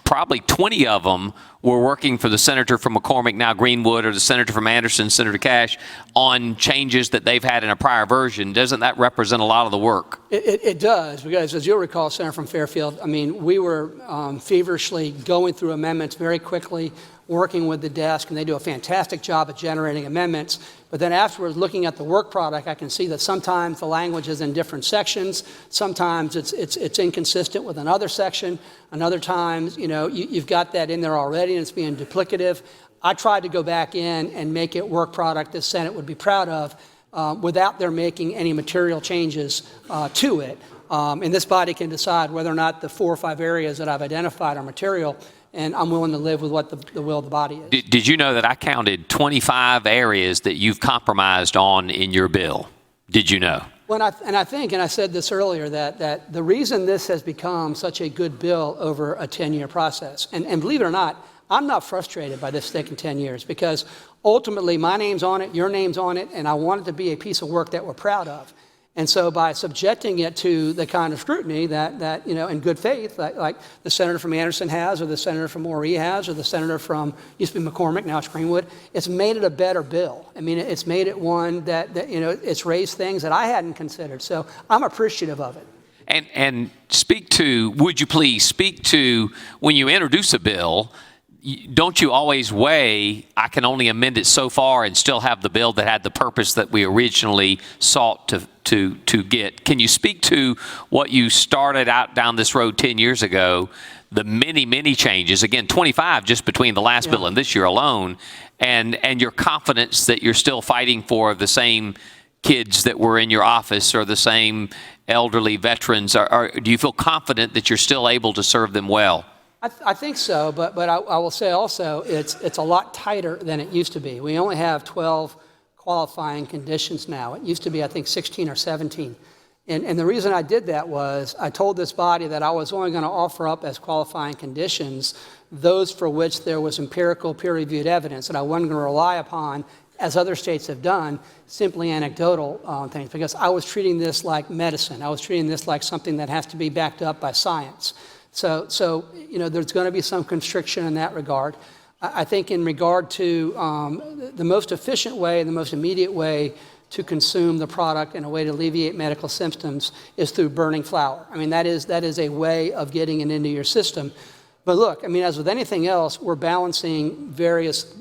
Probably 20 of them were working for the senator from McCormick, now Greenwood, or the senator from Anderson, Senator Cash, on changes that they've had in a prior version. Doesn't that represent a lot of the work? It does, because as you'll recall, Senator from Fairfield, I mean, we were feverishly going through amendments very quickly, working with the desk, and they do a fantastic job at generating amendments. But then afterwards, looking at the work product, I can see that sometimes the language is in different sections. Sometimes it's inconsistent with another section. Another times, you've got that in there already and it's being duplicative. I tried to go back in and make it work product the Senate would be proud of without their making any material changes to it. And this body can decide whether or not the 4 or 5 areas that I've identified are material, and I'm willing to live with what the will of the body is. Did you know that I counted 25 areas that you've compromised on in your bill? Did you know? Well, I think, and I said this earlier, that the reason this has become such a good bill over a 10-year process, and believe it or not, I'm not frustrated by this taking 10 years, because ultimately my name's on it, your name's on it, and I want it to be a piece of work that we're proud of. And so by subjecting it to the kind of scrutiny that in good faith, like the senator from Anderson has, or the senator from Horry has, or the senator from, used to be McCormick, now it's Greenwood, it's made it a better bill. I mean, it's made it one that it's raised things that I hadn't considered. So I'm appreciative of it. And would you please speak to, when you introduce a bill, don't you always weigh, I can only amend it so far and still have the bill that had the purpose that we originally sought to get? Can you speak to what you started out down this road 10 years ago, the many changes, again, 25 just between the last bill and this year alone, and your confidence that you're still fighting for the same kids that were in your office or the same elderly veterans? Do you feel confident that you're still able to serve them well? I think so, but I will say also it's a lot tighter than it used to be. We only have 12 qualifying conditions now. It used to be, I think, 16 or 17. And the reason I did that was I told this body that I was only going to offer up as qualifying conditions those for which there was empirical peer-reviewed evidence, and I wasn't going to rely upon, as other states have done, simply anecdotal things, because I was treating this like medicine. I was treating this like something that has to be backed up by science. So there's going to be some constriction in that regard. I think in regard to the most efficient way and the most immediate way to consume the product in a way to alleviate medical symptoms is through burning flour. I mean, that is a way of getting it into your system. But look, I mean, as with anything else, we're balancing various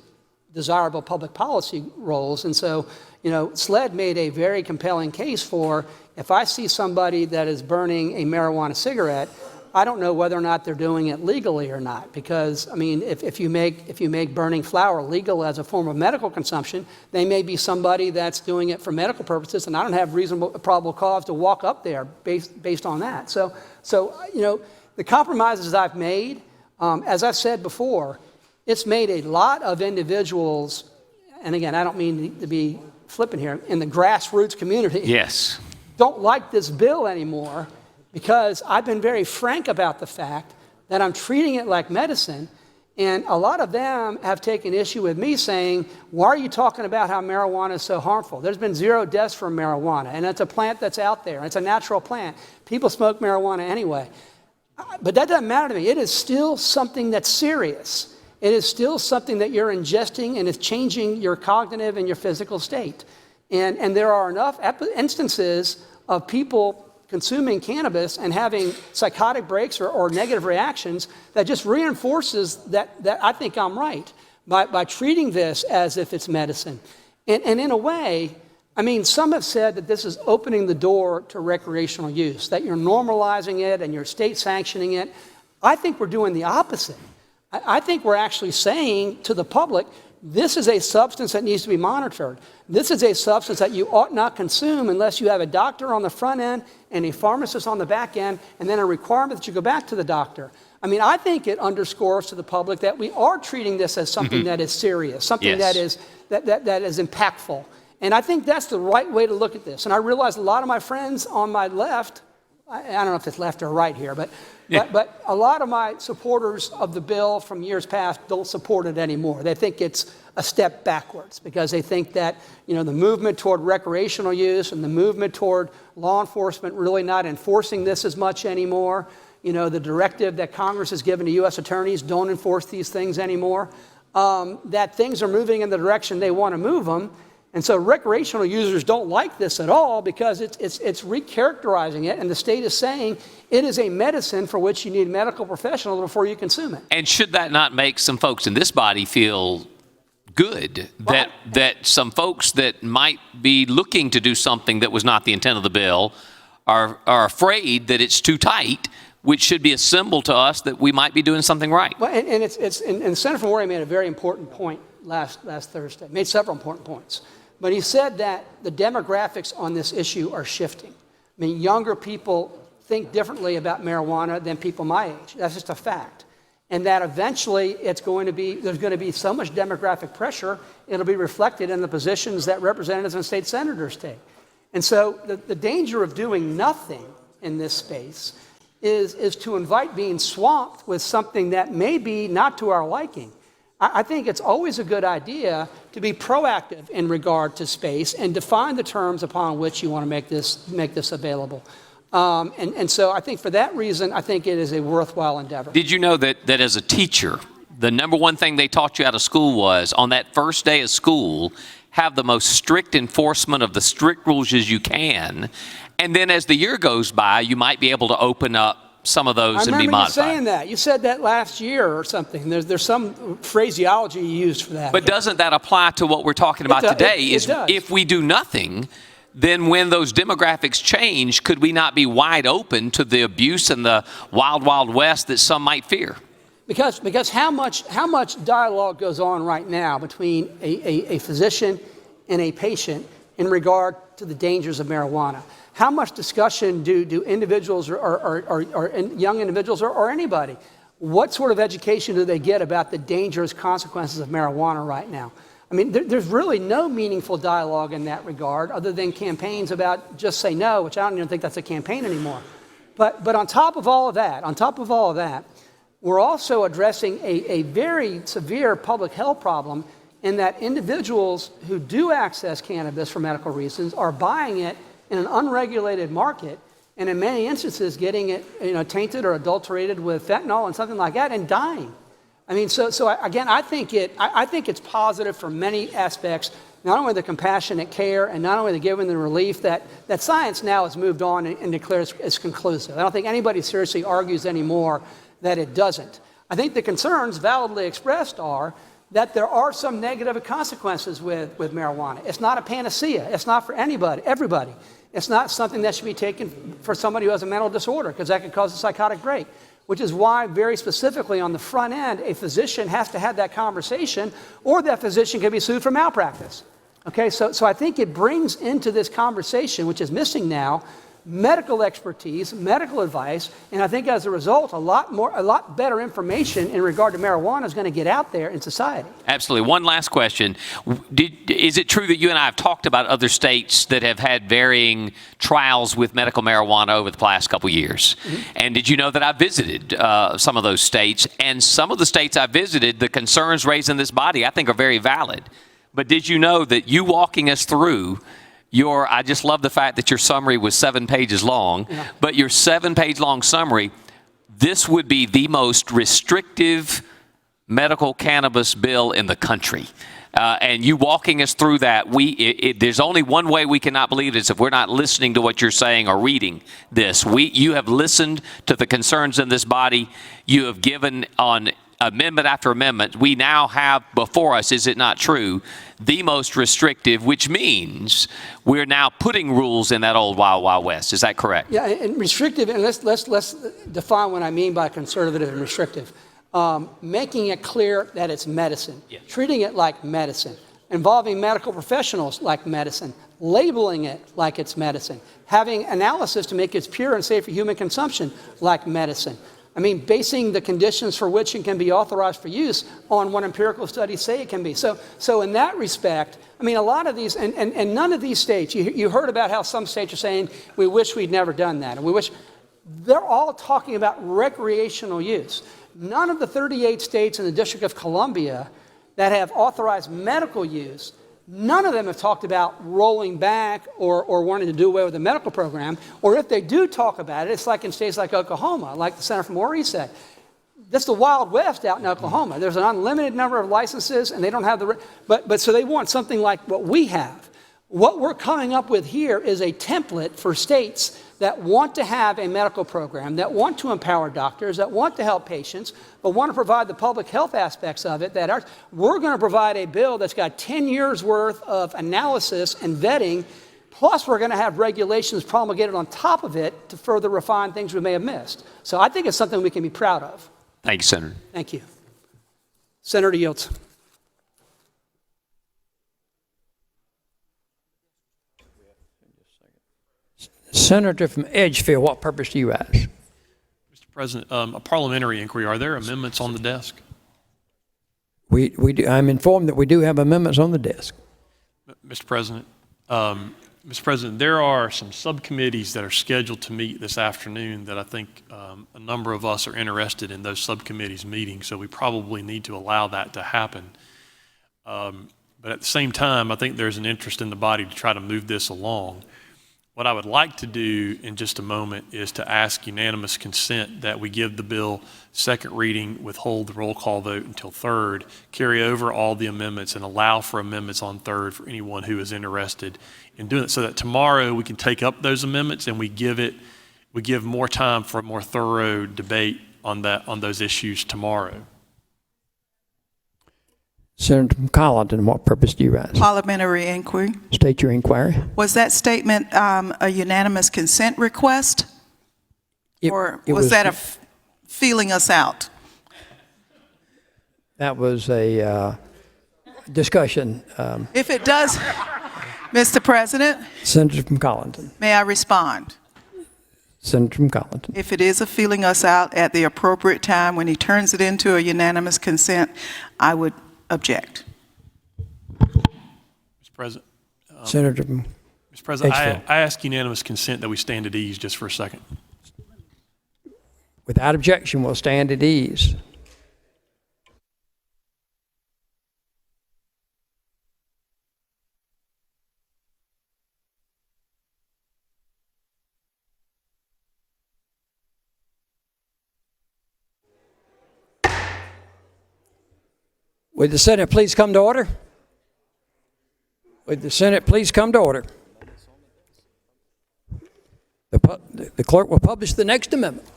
desirable public policy roles. And so, SLED made a very compelling case for, if I see somebody that is burning a marijuana cigarette, I don't know whether or not they're doing it legally or not, because, I mean, if you make burning flour legal as a form of medical consumption, they may be somebody that's doing it for medical purposes, and I don't have reasonable probable cause to walk up there based on that. So the compromises I've made, as I've said before, it's made a lot of individuals, and again, I don't mean to be flippant here, in the grassroots community, yes, don't like this bill anymore, because I've been very frank about the fact that I'm treating it like medicine, And a lot of them have taken issue with me saying, why are you talking about how marijuana is so harmful? There's been 0 deaths from marijuana, and it's a plant that's out there. It's a natural plant. People smoke marijuana anyway. But that doesn't matter to me. It is still something that's serious. It is still something that you're ingesting, and it's changing your cognitive and your physical state. And there are enough instances of people consuming cannabis and having psychotic breaks or negative reactions that just reinforces that I think I'm right by treating this as if it's medicine. And in a way, I mean, some have said that this is opening the door to recreational use, that you're normalizing it and you're state sanctioning it. I think we're doing the opposite. I think we're actually saying to the public, this is a substance that needs to be monitored. This is a substance that you ought not consume unless you have a doctor on the front end and a pharmacist on the back end, and then a requirement that you go back to the doctor. I mean, I think it underscores to the public that we are treating this as something that is serious, something that is impactful. And I think that's the right way to look at this. And I realize a lot of my friends on my left, I don't know if it's left or right here, but a lot of my supporters of the bill from years past don't support it anymore. They think it's a step backwards because they think that, you know, the movement toward recreational use and the movement toward law enforcement really not enforcing this as much anymore, you know, the directive that Congress has given to U.S. attorneys, don't enforce these things anymore, that things are moving in the direction they want to move them. And so recreational users don't like this at all because it's recharacterizing it, and the state is saying it is a medicine for which you need medical professionals before you consume it. And should that not make some folks in this body feel good that some folks that might be looking to do something that was not the intent of the bill are afraid that it's too tight, which should be a symbol to us that we might be doing something right? Well, and Senator from Oregon made a very important point last Thursday, made several important points. But he said that the demographics on this issue are shifting. I mean, younger people think differently about marijuana than people my age. That's just a fact. And that eventually there's going to be so much demographic pressure, it'll be reflected in the positions that representatives and state senators take. And so the danger of doing nothing in this space is to invite being swamped with something that may be not to our liking. I think it's always a good idea to be proactive in regard to space and define the terms upon which you want to make this available. And so I think for that reason, I think it is a worthwhile endeavor. Did you know that as a teacher, the number one thing they taught you out of school was, on that first day of school, have the most strict enforcement of the strict rules as you can, and then as the year goes by, you might be able to open up some of those and be modified. I remember you saying that. You said that last year or something. There's some phraseology you used for that. But doesn't that apply to what we're talking about today? It does. If we do nothing, then when those demographics change, could we not be wide open to the abuse and the wild, wild west that some might fear? Because how much dialogue goes on right now between a physician and a patient in regard to the dangers of marijuana? How much discussion do individuals or young individuals or anybody, what sort of education do they get about the dangerous consequences of marijuana right now? I mean, there's really no meaningful dialogue in that regard other than campaigns about just say no, which I don't even think that's a campaign anymore. But on top of all of that, we're also addressing a very severe public health problem in that individuals who do access cannabis for medical reasons are buying it in an unregulated market, and in many instances getting it, you know, tainted or adulterated with fentanyl and something like that, and dying. I mean, so again, I think it's positive for many aspects, not only the compassionate care and not only the giving the relief that science now has moved on and declares it's conclusive. I don't think anybody seriously argues anymore that it doesn't. I think the concerns validly expressed are that there are some negative consequences with marijuana. It's not a panacea. It's not for everybody. It's not something that should be taken for somebody who has a mental disorder, because that could cause a psychotic break, which is why very specifically on the front end, a physician has to have that conversation, or that physician can be sued for malpractice. Okay, so I think it brings into this conversation, which is missing now, medical expertise, medical advice, and I think as a result, a lot better information in regard to marijuana is going to get out there in society. Absolutely. One last question. Is it true that you and I have talked about other states that have had varying trials with medical marijuana over the past couple years? Mm-hmm. And did you know that I visited some of those states? And some of the states I visited, the concerns raised in this body, I think, are very valid. But did you know that you walking us through I just love the fact that your summary was 7 pages long, but your 7-page long summary, this would be the most restrictive medical cannabis bill in the country. And you walking us through that, there's only one way we cannot believe this if we're not listening to what you're saying or reading this. You have listened to the concerns in this body. You have given on amendment after amendment. We now have before us, is it not true, the most restrictive, which means we're now putting rules in that old Wild Wild West. Is that correct? Yeah, and restrictive, and let's define what I mean by conservative and restrictive. Making it clear that it's medicine, treating it like medicine, involving medical professionals like medicine, labeling it like it's medicine, having analysis to make it pure and safe for human consumption like medicine. I mean, basing the conditions for which it can be authorized for use on what empirical studies say it can be. So in that respect, I mean, a lot of these, and none of these states, you heard about how some states are saying, we wish we'd never done that. And they're all talking about recreational use. None of the 38 states in the District of Columbia that have authorized medical use, none of them have talked about rolling back or wanting to do away with the medical program. Or if they do talk about it, it's like in states like Oklahoma, like the Senator from Maurice said. That's the Wild West out in Oklahoma. There's an unlimited number of licenses, and they don't have but so they want something like what we have. What we're coming up with here is a template for states that want to have a medical program, that want to empower doctors, that want to help patients, but want to provide the public health aspects of it. We're going to provide a bill that's got 10 years worth of analysis and vetting, plus we're going to have regulations promulgated on top of it to further refine things we may have missed. So I think it's something we can be proud of. Thank you, Senator. Thank you. Senator Yields. Senator from Edgefield, what purpose do you ask? Mr. President, a parliamentary inquiry. Are there amendments on the desk? We do, I'm informed that we do have amendments on the desk. Mr. President, there are some subcommittees that are scheduled to meet this afternoon that I think a number of us are interested in those subcommittees meeting, so we probably need to allow that to happen. But at the same time, I think there's an interest in the body to try to move this along. What I would like to do in just a moment is to ask unanimous consent that we give the bill second reading, withhold the roll call vote until third, carry over all the amendments, and allow for amendments on third for anyone who is interested in doing it, so that tomorrow we can take up those amendments and we give more time for a more thorough debate on those issues tomorrow. Senator from Colleton, what purpose do you ask? Parliamentary inquiry. State your inquiry. Was that statement a unanimous consent request? Or was that feeling us out? That was a discussion. If it does, Mr. President, Senator from Colleton. may I respond? Senator from Colleton. If it is a feeling us out at the appropriate time when he turns it into a unanimous consent, I would object. Mr. President. Senator from Mr. President, Edgefield. I ask unanimous consent that we stand at ease just for a second. Without objection, we'll stand at ease. Would the Senate please come to order? Would the Senate please come to order? The clerk will publish the next amendment.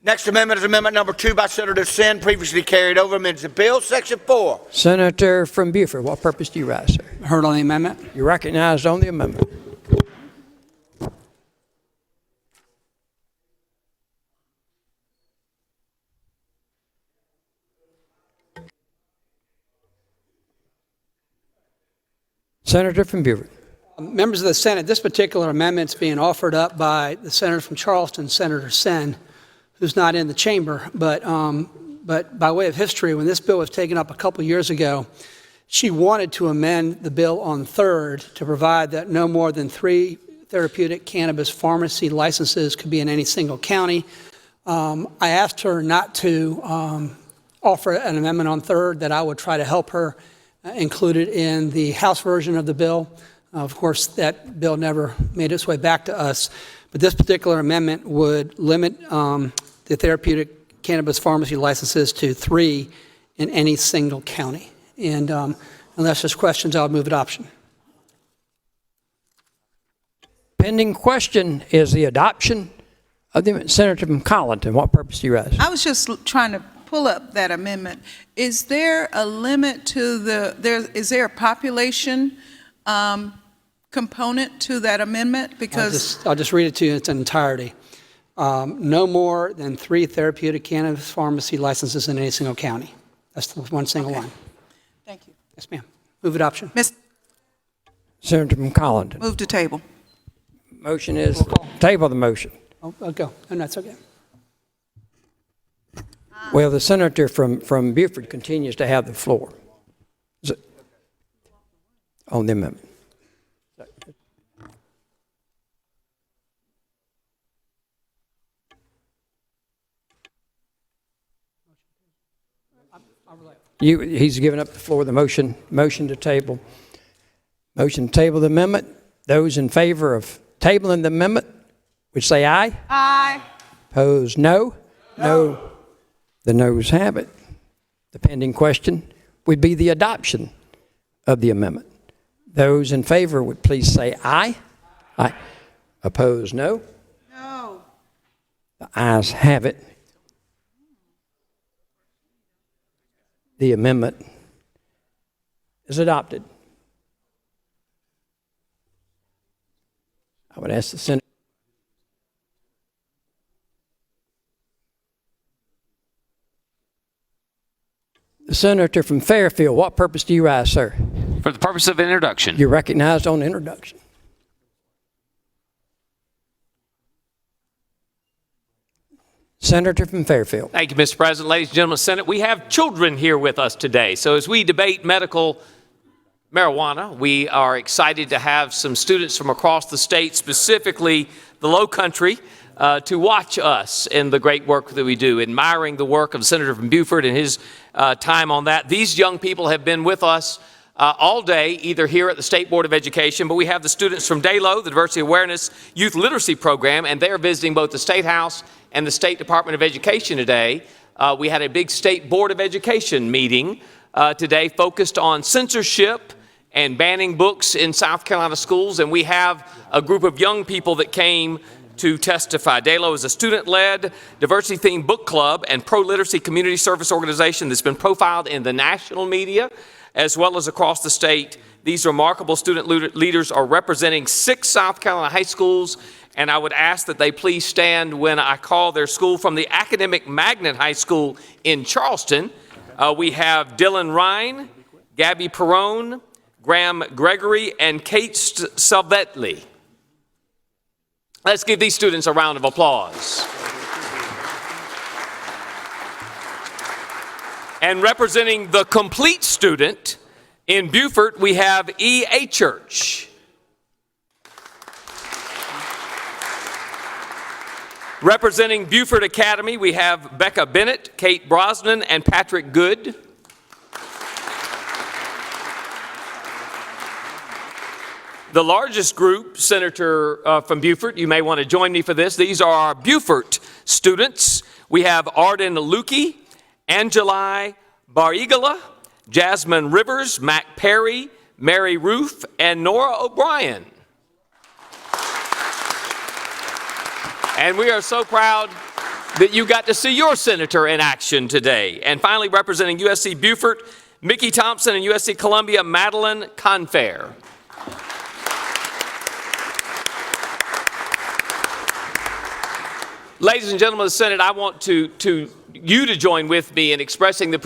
Next amendment is Amendment Number 2 by Senator Sin, previously carried over. Amends the bill, Section 4. Senator from Beaufort, what purpose do you ask, sir? Heard on the amendment? You're recognized on the amendment. Senator from Beaufort. Members of the Senate, this particular amendment's being offered up by the senator from Charleston, Senator Sen, who's not in the chamber. But by way of history, when this bill was taken up a couple years ago, she wanted to amend the bill on third to provide that no more than 3 therapeutic cannabis pharmacy licenses could be in any single county. I asked her not to offer an amendment on third, that I would try to help her include it in the House version of the bill. Of course, that bill never made its way back to us. But this particular amendment would limit the therapeutic cannabis pharmacy licenses to 3 in any single county. And unless there's questions, I would move adoption. Pending question is the adoption of the Senator from Colleton. What purpose do you ask? I was just trying to pull up that amendment. Is there a limit to is there a population component to that amendment? Because I'll just read it to you in its entirety. No more than 3 therapeutic cannabis pharmacy licenses in any single county. That's the one single line. Thank you. Yes, ma'am. Move adoption. Senator from Colleton. Move to table. Motion is table the motion. I'll go. No, that's okay. Well, the senator from Beaufort continues to have the floor. On the amendment. He's given up the floor. The motion to table. Motion to table the amendment. Those in favor of tabling the amendment would say aye. Aye. Opposed, no. No. The noes have it. The pending question would be the adoption of the amendment. Those in favor would please say aye. Aye. Opposed, no. No. The ayes have it. The amendment is adopted. I would ask the Senator. The senator from Fairfield, what purpose do you rise, sir? For the purpose of introduction. You're recognized on introduction. Senator from Fairfield. Thank you, Mr. President. Ladies and gentlemen of the Senate, we have children here with us today. So as we debate medical marijuana, we are excited to have some students from across the state, specifically the Low Country, to watch us in the great work that we do, admiring the work of the Senator from Beaufort and his time on that. These young people have been with us all day, either here at the State Board of Education, but we have the students from DALO, the Diversity Awareness Youth Literacy Program, and they're visiting both the State House and the State Department of Education today. We had a big State Board of Education meeting today focused on censorship and banning books in South Carolina schools, and we have a group of young people that came to testify. DALO is a student-led, diversity-themed book club and pro-literacy community service organization that's been profiled in the national media as well as across the state. These remarkable student leaders are representing 6 South Carolina high schools, and I would ask that they please stand when I call their school. From the Academic Magnet High School in Charleston, we have Dylan Ryan, Gabby Perrone, Graham Gregory, and Kate Salvetley. Let's give these students a round of applause. And representing the complete student in Beaufort, we have E.A. Church. Representing Beaufort Academy, we have Becca Bennett, Kate Brosnan, and Patrick Good. The largest group, Senator from Beaufort, you may want to join me for this. These are our Beaufort students. We have Arden Lukey, Angeli Barigala, Jasmine Rivers, Mac Perry, Mary Ruth, and Nora O'Brien. And we are so proud that you got to see your senator in action today. And finally, representing USC Beaufort, Mickey Thompson, and USC Columbia, Madeline Confair. Ladies and gentlemen of the Senate, I want you to join with me in expressing the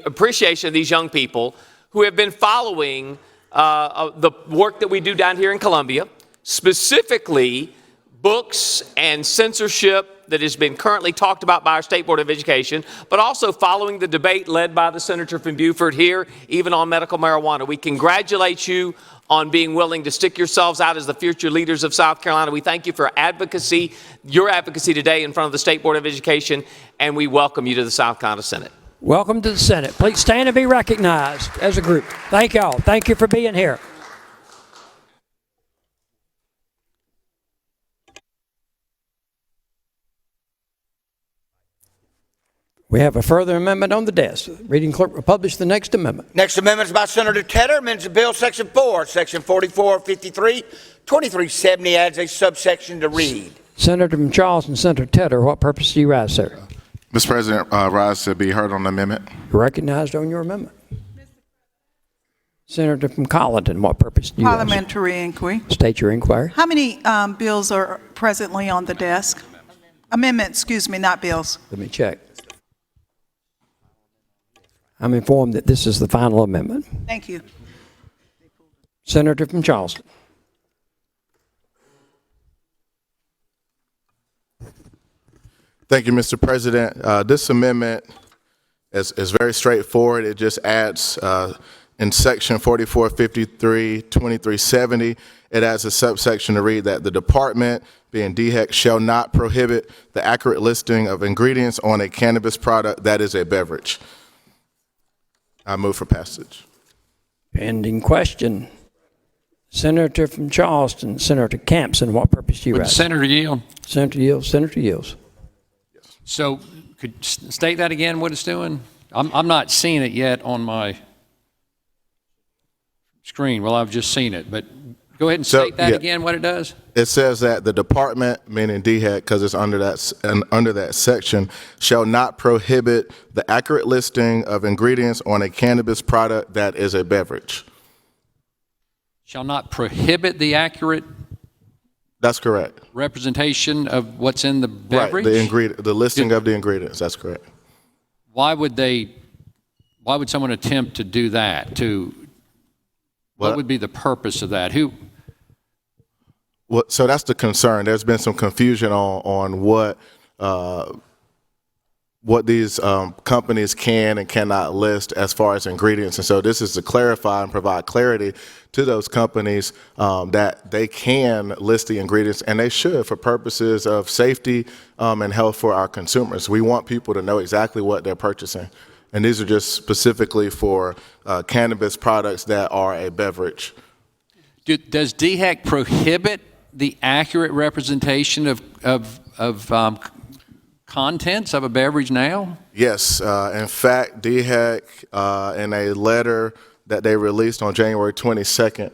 appreciation of these young people who have been following the work that we do down here in Columbia, specifically books and censorship that has been currently talked about by our State Board of Education, but also following the debate led by the senator from Beaufort here, even on medical marijuana. We congratulate you on being willing to stick yourselves out as the future leaders of South Carolina. We thank you for advocacy, your advocacy today in front of the State Board of Education, and we welcome you to the South Carolina Senate. Welcome to the Senate. Please stand and be recognized as a group. Thank y'all. Thank you for being here. We have a further amendment on the desk. Reading clerk will publish the next amendment. Next amendment is by Senator Tedder, amends the bill section 4, section 4453, 2370 adds a subsection to read. Senator from Charleston, Senator Tedder, what purpose do you rise, sir? Mr. President, rise to be heard on the amendment. You're recognized on your amendment. Senator from Colleton, what purpose do you rise? Parliamentary inquiry. State your inquiry. How many bills are presently on the desk? Amendments, excuse me, not bills. Let me check. I'm informed that this is the final amendment. Thank you. Senator from Charleston. Thank you, Mr. President. This amendment is very straightforward. It just adds in section 4453, 2370, it adds a subsection to read that the department, being DHEC, shall not prohibit the accurate listing of ingredients on a cannabis product that is a beverage. I move for passage. Pending question. Senator from Charleston, Senator Campson, what purpose do you Would the rise? senator yield? Senator Yields, Senator Yields. So could you state that again, what it's doing? I'm not seeing it yet on my screen. Well, I've just seen it, but go ahead and state that again, what it does. It says that the department, meaning DHEC, because it's under that section, shall not prohibit the accurate listing of ingredients on a cannabis product that is a beverage. Shall not prohibit the accurate That's correct. representation of what's in the beverage? Right, the listing of the ingredients, that's correct. Why would someone attempt to do that? What would be the purpose of that? Well, so that's the concern. There's been some confusion on what these companies can and cannot list as far as ingredients. And so this is to clarify and provide clarity to those companies that they can list the ingredients, and they should, for purposes of safety and health for our consumers. We want people to know exactly what they're purchasing. And these are just specifically for cannabis products that are a beverage. Does DHEC prohibit the accurate representation of contents of a beverage now? Yes. In fact, DHEC, in a letter that they released on January 22nd,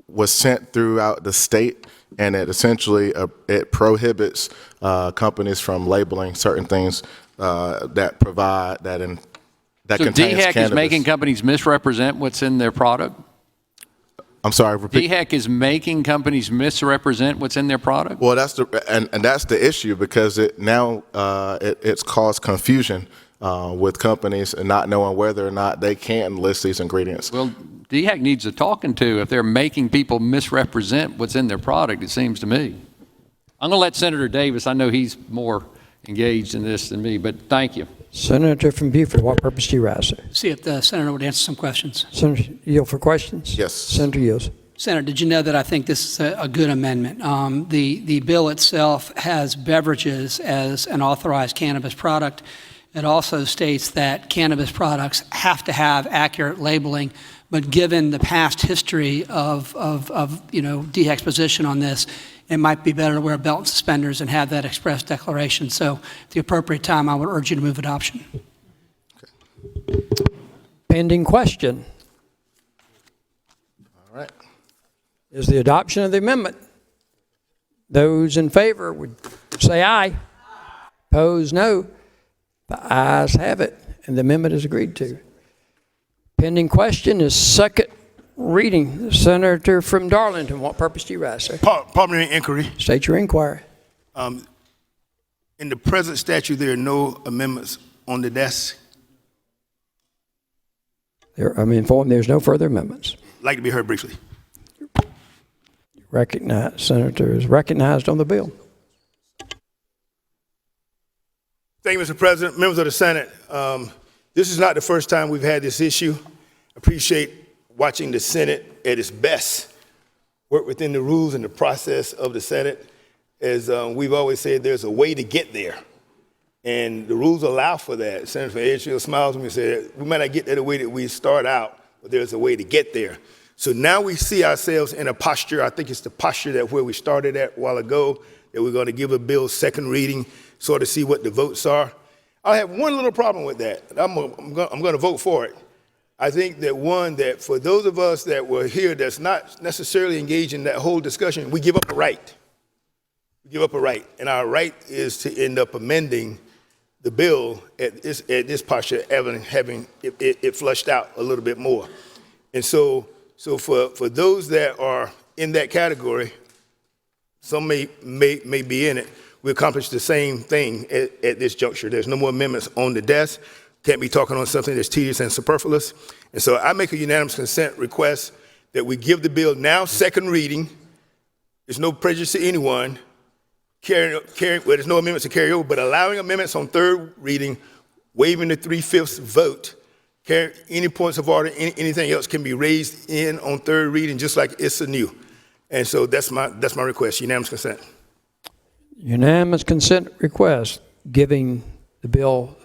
was sent throughout the state, and it essentially it prohibits companies from labeling certain things that provide that that so contains DHEC cannabis. is making companies misrepresent what's in their product? I'm sorry, repeat. DHEC is making companies misrepresent what's in their product? Well, that's the issue, because it's caused confusion with companies and not knowing whether or not they can list these ingredients. Well, DHEC needs a talking to if they're making people misrepresent what's in their product, it seems to me. I'm going to let Senator Davis, I know he's more engaged in this than me, but thank you. Senator from Beaufort, what purpose do you rise, sir? See if the senator would answer some questions. Senator Yield for questions? Yes. Senator Yields. Senator, did you know that I think this is a good amendment? The bill itself has beverages as an authorized cannabis product. It also states that cannabis products have to have accurate labeling, but given the past history of DHEC's position on this, it might be better to wear belt and suspenders and have that express declaration. So at the appropriate time, I would urge you to move adoption. Pending question. All right. Is the adoption of the amendment. Those in favor would say aye. Opposed, no. The ayes have it, and the amendment is agreed to. Pending question is second reading. Senator from Darlington, what purpose do you rise, sir? Parliamentary inquiry. State your inquiry. In the present statute, there are no amendments on the desk. I'm informed there's no further amendments. like to be heard briefly. Senator is recognized on the bill. Thank you, Mr. President. Members of the Senate, this is not the first time we've had this issue. Appreciate watching the Senate at its best work within the rules and the process of the Senate. As we've always said, there's a way to get there. And the rules allow for that. Senator Edgefield smiles when we say we might not get there the way that we start out, but there's a way to get there. So now we see ourselves in a posture, I think it's the posture that where we started at a while ago, that we're going to give a bill second reading, sort of see what the votes are. I have one little problem with that. I'm going to vote for it. I think that that for those of us that were here that's not necessarily engaged in that whole discussion, we give up a right. We give up a right. And our right is to end up amending the bill at this posture, having it flushed out a little bit more. And so for those that are in that category, some may be in it, we accomplish the same thing at this juncture. There's no more amendments on the desk. Can't be talking on something that's tedious and superfluous. And so I make a unanimous consent request that we give the bill now second reading. There's no prejudice to anyone. There's no amendments to carry over, but allowing amendments on third reading, waiving the 3/5 vote. Any points of order, anything else can be raised in on third reading, just like it's anew. And so that's my request, unanimous consent. Unanimous consent request, giving the bill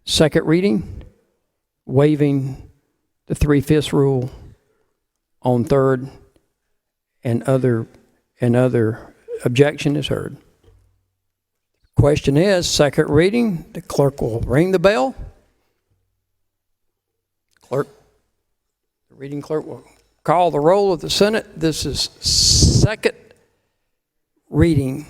second reading, waiving the 3/5 rule on third, and other objection is heard. Question is, second reading, the clerk will ring the bell. The reading clerk will call the roll of the Senate. This is second reading.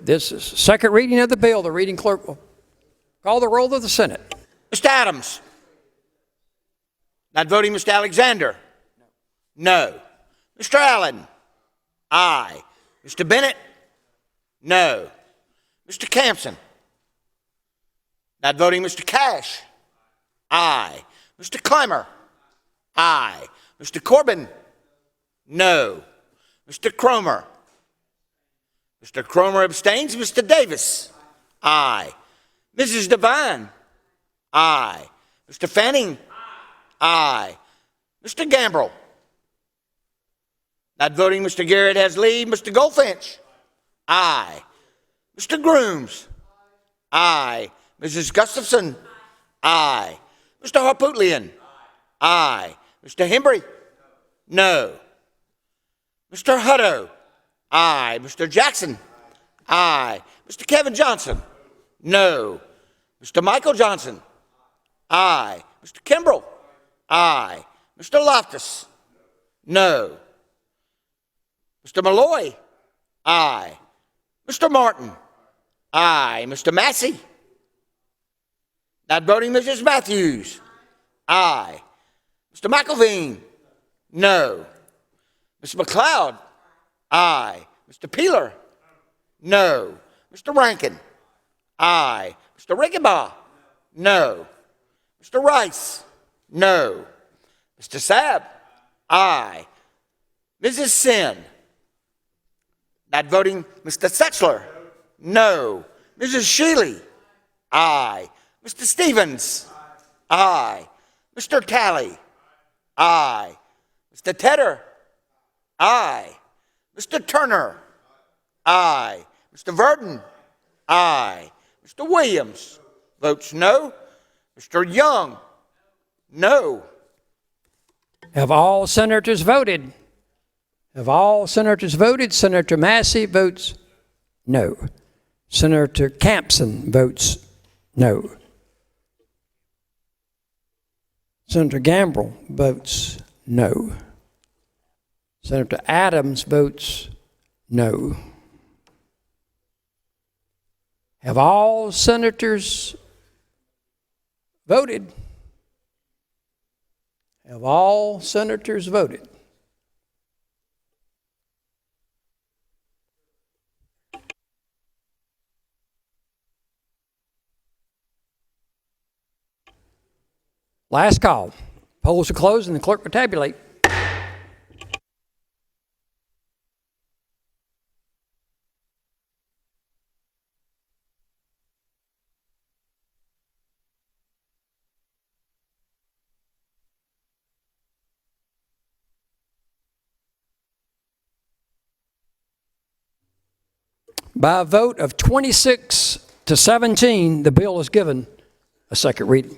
This is second reading of the bill. The reading clerk will call the roll of the Senate. Mr. Adams? Not voting, Mr. Alexander? No. Mr. Allen? Aye. Mr. Bennett? No. Mr. Campson? Not voting, Mr. Cash? Aye. Mr. Clymer? Aye. Mr. Corbin? No. Mr. Cromer? Mr. Cromer abstains. Mr. Davis? Aye. Mrs. Devine? Aye. Mr. Fanning? Aye. Mr. Gambrell? Not voting, Mr. Garrett has leave. Mr. Goldfinch? Aye. Mr. Grooms? Aye. Mrs. Gustafson? Aye. Mr. Harpootlian? Aye. Mr. Hembry? No. Mr. Hutto? Aye. Mr. Jackson? Aye. Mr. Kevin Johnson? No. Mr. Michael Johnson? Aye. Mr. Kimbrell? Aye. Mr. Loftus? No. Mr. Malloy? Aye. Mr. Martin? Aye. Mr. Massey? Not voting, Mrs. Matthews? Aye. Mr. McElveen? No. Mr. McLeod? Aye. Mr. Peeler? No. Mr. Rankin? Aye. Mr. Riggenbaugh? No. Mr. Rice? No. Mr. Sabb? Aye. Mrs. Sin? Not voting, Mr. Setchler? No. Mrs. Shealy? Aye. Mr. Stevens? Aye. Mr. Talley? Aye. Mr. Tedder? Aye. Mr. Turner? Aye. Mr. Verdon? Aye. Mr. Williams? Votes no. Mr. Young? No. Have all senators voted? Have all senators voted? Senator Massey votes no. Senator Campson votes no. Senator Gambrell votes no. Senator Adams votes no. Have all senators voted? Have all senators voted? Last call. Polls are closed and the clerk will tabulate. By a vote of 26 to 17, the bill is given a second reading.